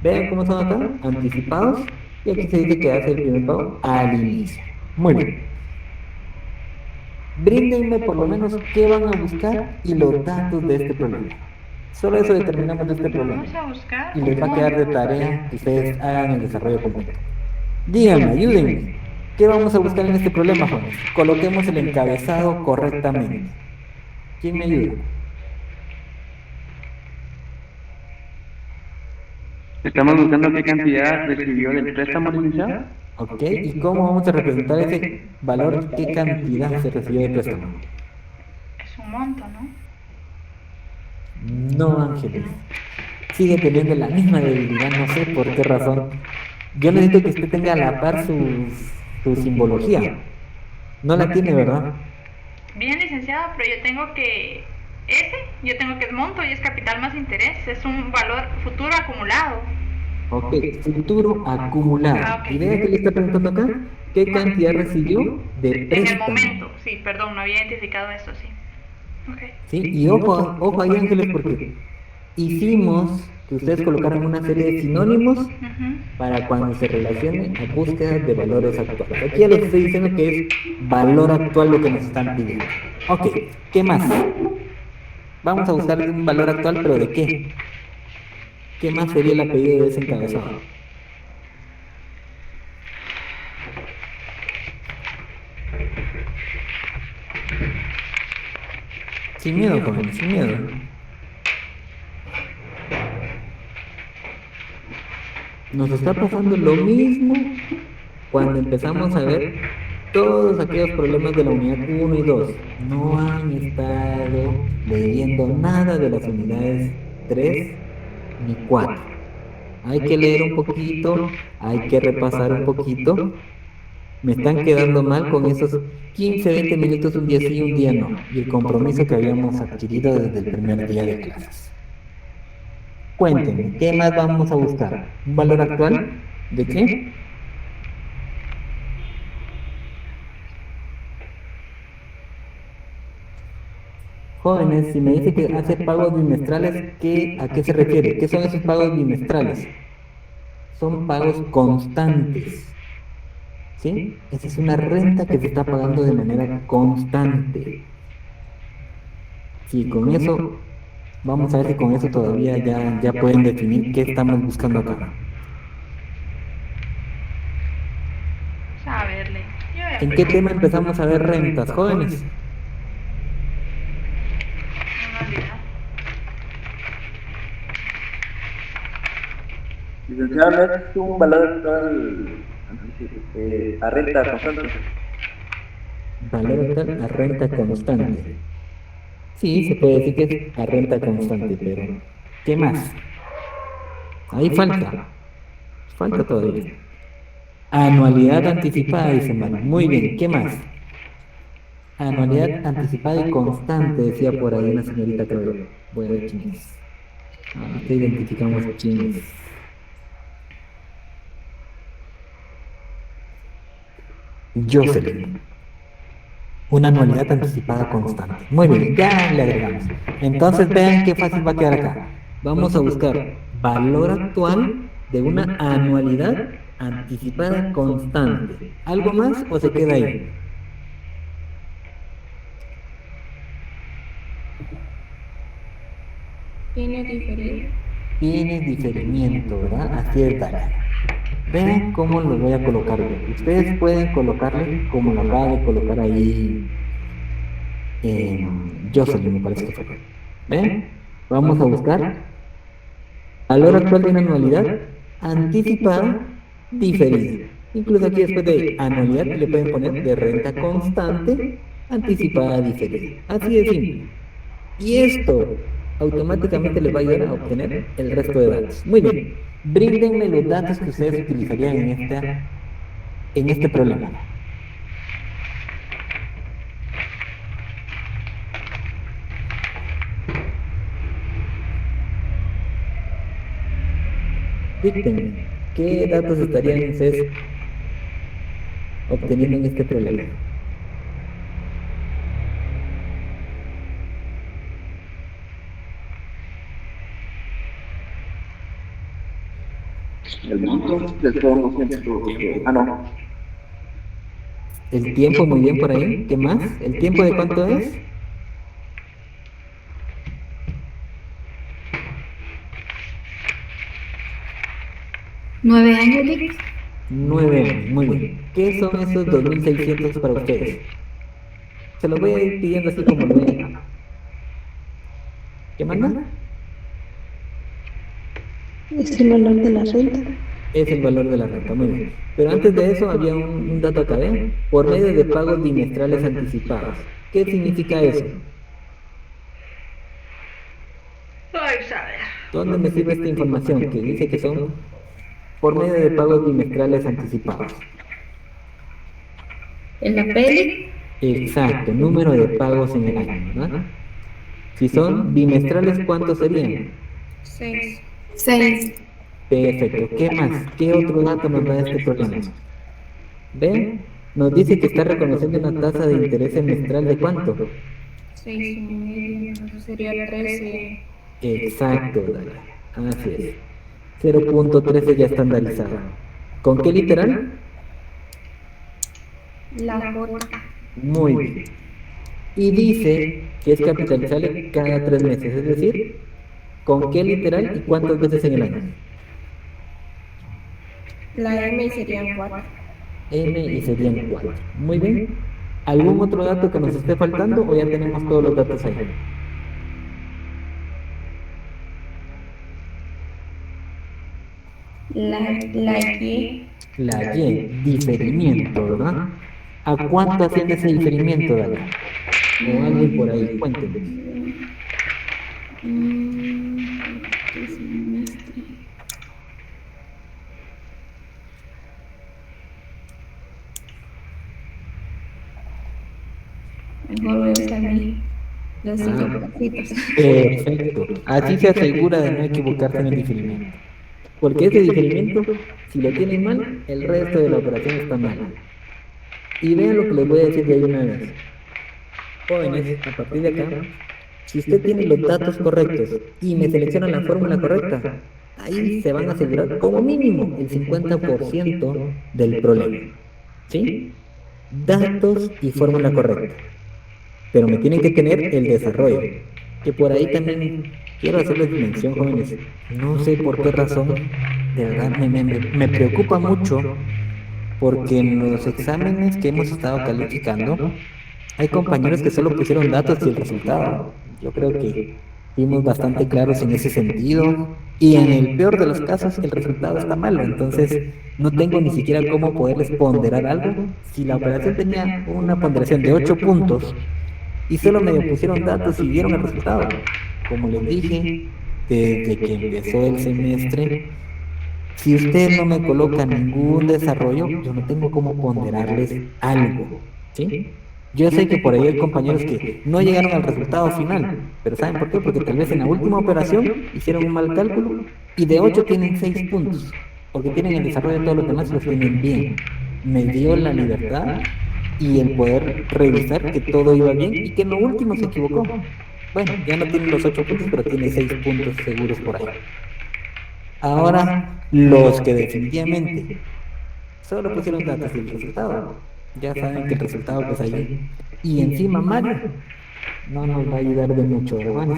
Vean cómo son acá, anticipados, y aquí se dice que hace el primer pago al inicio. Muy bien. Bríndenme por lo menos qué van a buscar y los datos de este problema. Solo eso determinamos de este problema. Vamos a buscar. Y les va a quedar de tarea que ustedes hagan el desarrollo completo. Díganme, ayúdenme. ¿Qué vamos a buscar en este problema, jóvenes? Coloquemos el encabezado correctamente. ¿Quién me ayuda? Estamos buscando qué cantidad recibió del préstamo, licenciado. Ok, ¿y cómo vamos a representar ese valor? ¿Qué cantidad se recibió de préstamo? Es un monto, ¿no? No, Ángeles. Sigue teniendo la misma debilidad, no sé por qué razón. Yo necesito que usted tenga a la par su simbología. No la tiene, ¿verdad? Bien, licenciado, pero yo tengo que es monto y es capital más interés, es un valor futuro acumulado. Ok, futuro acumulado. ¿Y vea que le está preguntando acá? ¿Qué cantidad recibió de En el préstamo? momento, sí, perdón, no había identificado eso, sí. Ok. ¿Sí? Y ojo, ojo ahí, Ángeles, porque hicimos que ustedes colocaran una serie de sinónimos Ujú. para cuando se relacione a búsqueda de valores actuales. Aquí ya les estoy diciendo que es valor actual lo que nos están pidiendo. Ok, ¿qué más? Vamos a buscar un valor actual, pero ¿de qué? ¿Qué más sería el apellido de ese encabezado? Sin miedo, jóvenes, sin miedo. Nos está pasando lo mismo cuando empezamos a ver todos aquellos problemas de la unidad 1 y 2. No han estado leyendo nada de las unidades 3 ni 4. Hay que leer un poquito, hay que repasar un poquito. Me están quedando mal con esos 15, 20 minutos un día sí y un día no. Y el compromiso que habíamos adquirido desde el primer día de clases. Cuéntenme, ¿qué más vamos a buscar? ¿Un valor actual? ¿De qué? Jóvenes, si me dice que hace pagos bimestrales, ¿a qué se refiere? ¿Qué son esos pagos bimestrales? Son pagos constantes. ¿Sí? Esa es una renta que se está pagando de manera constante. Sí, con eso, vamos a ver si con eso todavía ya pueden definir qué estamos buscando acá. Vamos a verle. ¿En qué tema empezamos a ver rentas, jóvenes? Anualidad. Licenciado, ¿no es un valor actual a renta constante? Valor actual a renta constante. Sí, se puede decir que es a renta constante, pero ¿qué más? Ahí falta. Falta todavía. Anualidad anticipada, dice Mari. Muy bien, ¿qué más? Anualidad anticipada y constante, decía por ahí una señorita, creo. Voy a ver quién es. Ahorita identificamos quién es. Jocelyn. Una anualidad anticipada constante. Muy bien, ya le agregamos. Entonces vean qué fácil va a quedar acá. Vamos a buscar valor actual de una anualidad anticipada constante. ¿Algo más o se queda ahí? Tiene diferido. Tiene diferimiento, ¿verdad? Así es, Dalia. Vean cómo lo voy a colocar yo. Ustedes pueden colocarle como lo acaba de colocar ahí Jocelyn, me parece que fue. ¿Ven? Vamos a buscar valor actual de una anualidad anticipada diferida. Incluso aquí después de anualidad le pueden poner de renta constante anticipada diferida. Así de simple. Y esto automáticamente les va a ayudar a obtener el resto de datos. Muy bien. Bríndenme los datos que ustedes utilizarían en este problema. Díganme, ¿qué datos estarían ustedes obteniendo en este problema? El monto del fondo siempre. Ah, no. El tiempo, muy bien por ahí. ¿Qué más? ¿El tiempo de cuánto es? ¿9 años, Lick? 9 años, muy bien. ¿Qué son esos 2.600 para ustedes? Se los voy a ir pidiendo así como lo ven. ¿Qué manda? Es el valor de la renta. Es el valor de la renta, muy bien. Pero antes de eso había un dato acá, ¿ven? Por medio de pagos bimestrales anticipados. ¿Qué significa eso? Ay, saber. ¿Dónde me sirve esta información? Que dice que son por medio de pagos bimestrales anticipados. En la peli, Exacto, número de pagos en el año, ¿verdad? Si son bimestrales, ¿cuántos serían? 6. Perfecto. ¿Qué más? ¿Qué otro dato nos da este problema? ¿Ven? Nos dice que está reconociendo una tasa de interés semestral de ¿cuánto? 6,5, entonces sería 13. Exacto, Dalia. Así es. 0.13 ya estandarizado. ¿Con qué literal? La J. Muy bien. Y dice que es capitalizable cada 3 meses, es decir, ¿con qué literal y cuántas veces en el año? La M serían 4. N y serían 4. Muy bien. ¿Algún otro dato que nos esté faltando o ya tenemos todos los datos ahí? La Y. La Y, diferimiento, ¿verdad? ¿A cuánto hacen ese diferimiento, Dalia? O alguien por ahí, cuéntenos. ¿Qué semestre? Mejor voy a usar los 5 pasitos. Perfecto. Así se asegura de no equivocarse en el diferimiento. Porque ese diferimiento, si lo tienen mal, el resto de la operación está mal. Y vean lo que les voy a decir de ahí una vez. Jóvenes, a partir de acá, si usted tiene los datos correctos y me selecciona la fórmula correcta, ahí se van a asegurar como mínimo el 50% del problema. ¿Sí? Datos y fórmula correcta. Pero me tienen que tener el desarrollo. Que por ahí también quiero hacerles mención, jóvenes. No sé por qué razón, de verdad me preocupa mucho, porque en los exámenes que hemos estado calificando, hay compañeros que solo pusieron datos y el resultado. Yo creo que fuimos bastante claros en ese sentido. Y en el peor de los casos, el resultado está malo. Entonces, no tengo ni siquiera cómo poderles ponderar algo. Si la operación tenía una ponderación de 8 puntos, y solo medio pusieron datos y dieron el resultado. Como les dije, desde que empezó el semestre, si usted no me coloca ningún desarrollo, yo no tengo cómo ponderarles algo, ¿sí? Yo sé que por ahí hay compañeros que no llegaron al resultado final, pero ¿saben por qué? Porque tal vez en la última operación hicieron un mal cálculo y de 8 tienen 6 puntos, porque tienen el desarrollo de todos los demás y los tienen bien. Me dio la libertad y el poder revisar que todo iba bien y que en lo último se equivocó. Bueno, ya no tiene los 8 puntos, pero tiene 6 puntos seguros por ahí. Ahora, los que definitivamente solo pusieron datos y el resultado, ya saben que el resultado pues ahí. Y encima Mario no nos va a ayudar de mucho, ¿verdad?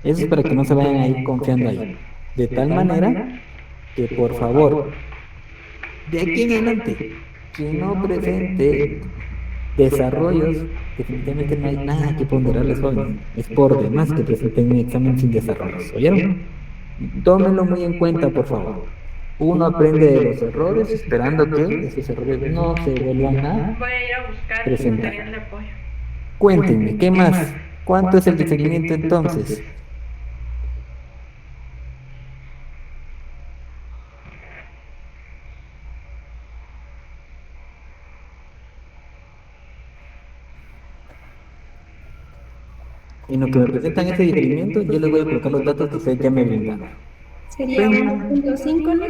Eso es para que no se vayan a ir confiando ahí. De tal manera que por favor, de aquí en adelante, que no presente desarrollos, definitivamente no hay nada que ponderarles, jóvenes. Es por demás que presenten un examen sin desarrollos, ¿oyeron? Tómenlo muy en cuenta, por favor. Uno aprende de los errores, esperando que esos errores no se vuelvan a Voy a ir a buscar el presentar. material de apoyo. Cuéntenme, ¿qué más? ¿Cuánto es el diferimiento entonces? En lo que me presentan ese diferimiento, yo les voy a colocar los datos que ustedes ya me brindaron. Sería 1.5, ¿no?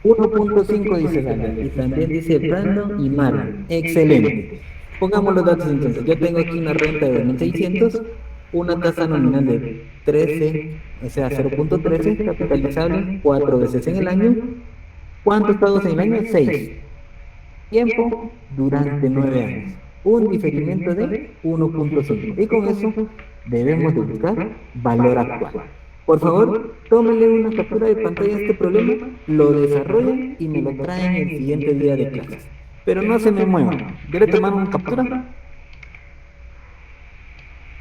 1.5 dice Dalia, y también dice Brandon y Marlon. Excelente. Pongamos los datos entonces. Yo tengo aquí una renta de 2.600, una tasa nominal de 13, o sea, 0.13, capitalizable 4 veces en el año. ¿Cuántos pagos en el año? 6. Tiempo, durante 9 años. Un diferimiento de 1.5. Y con eso debemos de buscar valor actual. Por favor, tómenle una captura de pantalla a este problema, lo desarrollen y me lo traen el siguiente día de clases. Pero no se me muevan. ¿Quiere tomar una captura?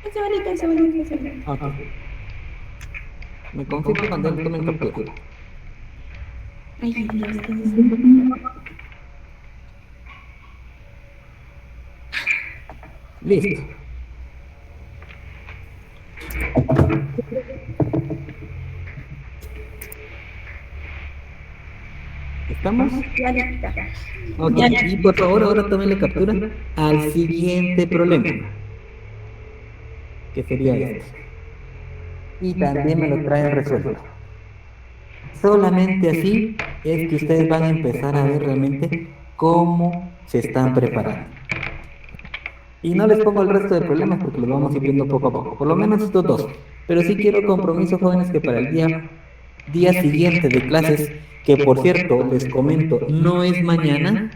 Ese bonito. Ok. Me confirmo cuando él tome captura. Ay, Dios, Listo. ¿Estamos? Ya lista. Ok, y por favor ahora tómenle captura al siguiente problema, que sería este. Y también me lo traen resuelto. Solamente así es que ustedes van a empezar a ver realmente cómo se están preparando. Y no les pongo el resto de problemas porque los vamos a ir viendo poco a poco, por lo menos estos dos. Pero sí quiero compromiso, jóvenes, que para el día siguiente de clases, que por cierto, les comento, no es mañana.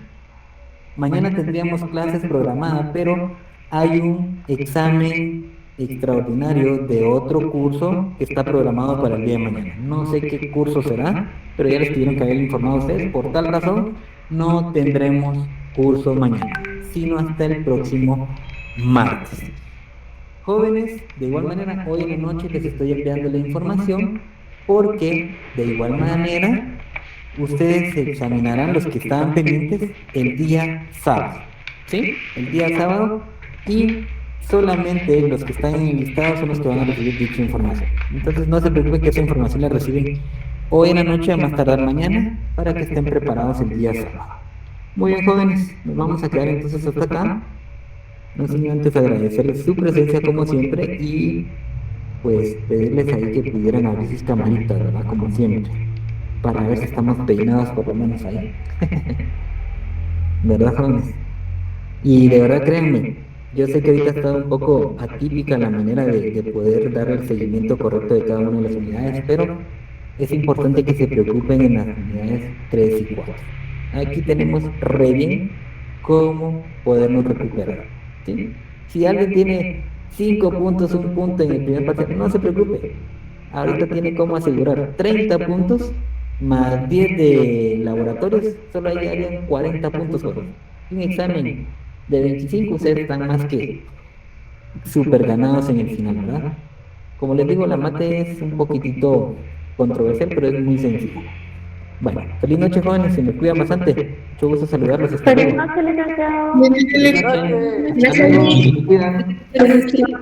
Mañana tendríamos clases programadas, pero hay un examen extraordinario de otro curso que está programado para el día de mañana. No sé qué curso será, pero ya les tuvieron que haber informado a ustedes. Por tal razón, no tendremos curso mañana, sino hasta el próximo martes. Jóvenes, de igual manera, hoy en la noche les estoy enviando la información porque, de igual manera, ustedes se examinarán los que estaban pendientes el día sábado, ¿sí? El día sábado, y solamente los que están enlistados son los que van a recibir dicha información. Entonces no se preocupen que esa información la reciben hoy en la noche, a más tardar mañana, para que estén preparados el día sábado. Muy bien, jóvenes, nos vamos a quedar entonces hasta acá. No sin antes agradecerles su presencia como siempre y pues pedirles ahí que pudieran abrir sus camaritas, ¿verdad? Como siempre, para ver si estamos peinados por lo menos ahí. ¿Verdad, jóvenes? Y de verdad, créanme, yo sé que ahorita está un poco atípica la manera de poder dar el seguimiento correcto de cada una de las unidades, pero es importante que se preocupen en las unidades 3 y 4. Aquí tenemos re bien cómo podernos recuperar, ¿sí? Si alguien tiene 5 puntos, 1 punto en el primer parcial, no se preocupe. Ahorita tiene cómo asegurar 30 puntos más 10 de laboratorios, solo ahí harían 40 puntos. Un examen de 25, ustedes están más que súper ganados en el final, ¿verdad? Como les digo, la mate es un poquitito controversial, pero es muy sencilla. Bueno, feliz noche, jóvenes, se me cuidan bastante. Mucho gusto saludarlos. Hasta luego. Feliz noche, licenciado. Buenas noches. Hasta luego. Se me cuidan. Dios.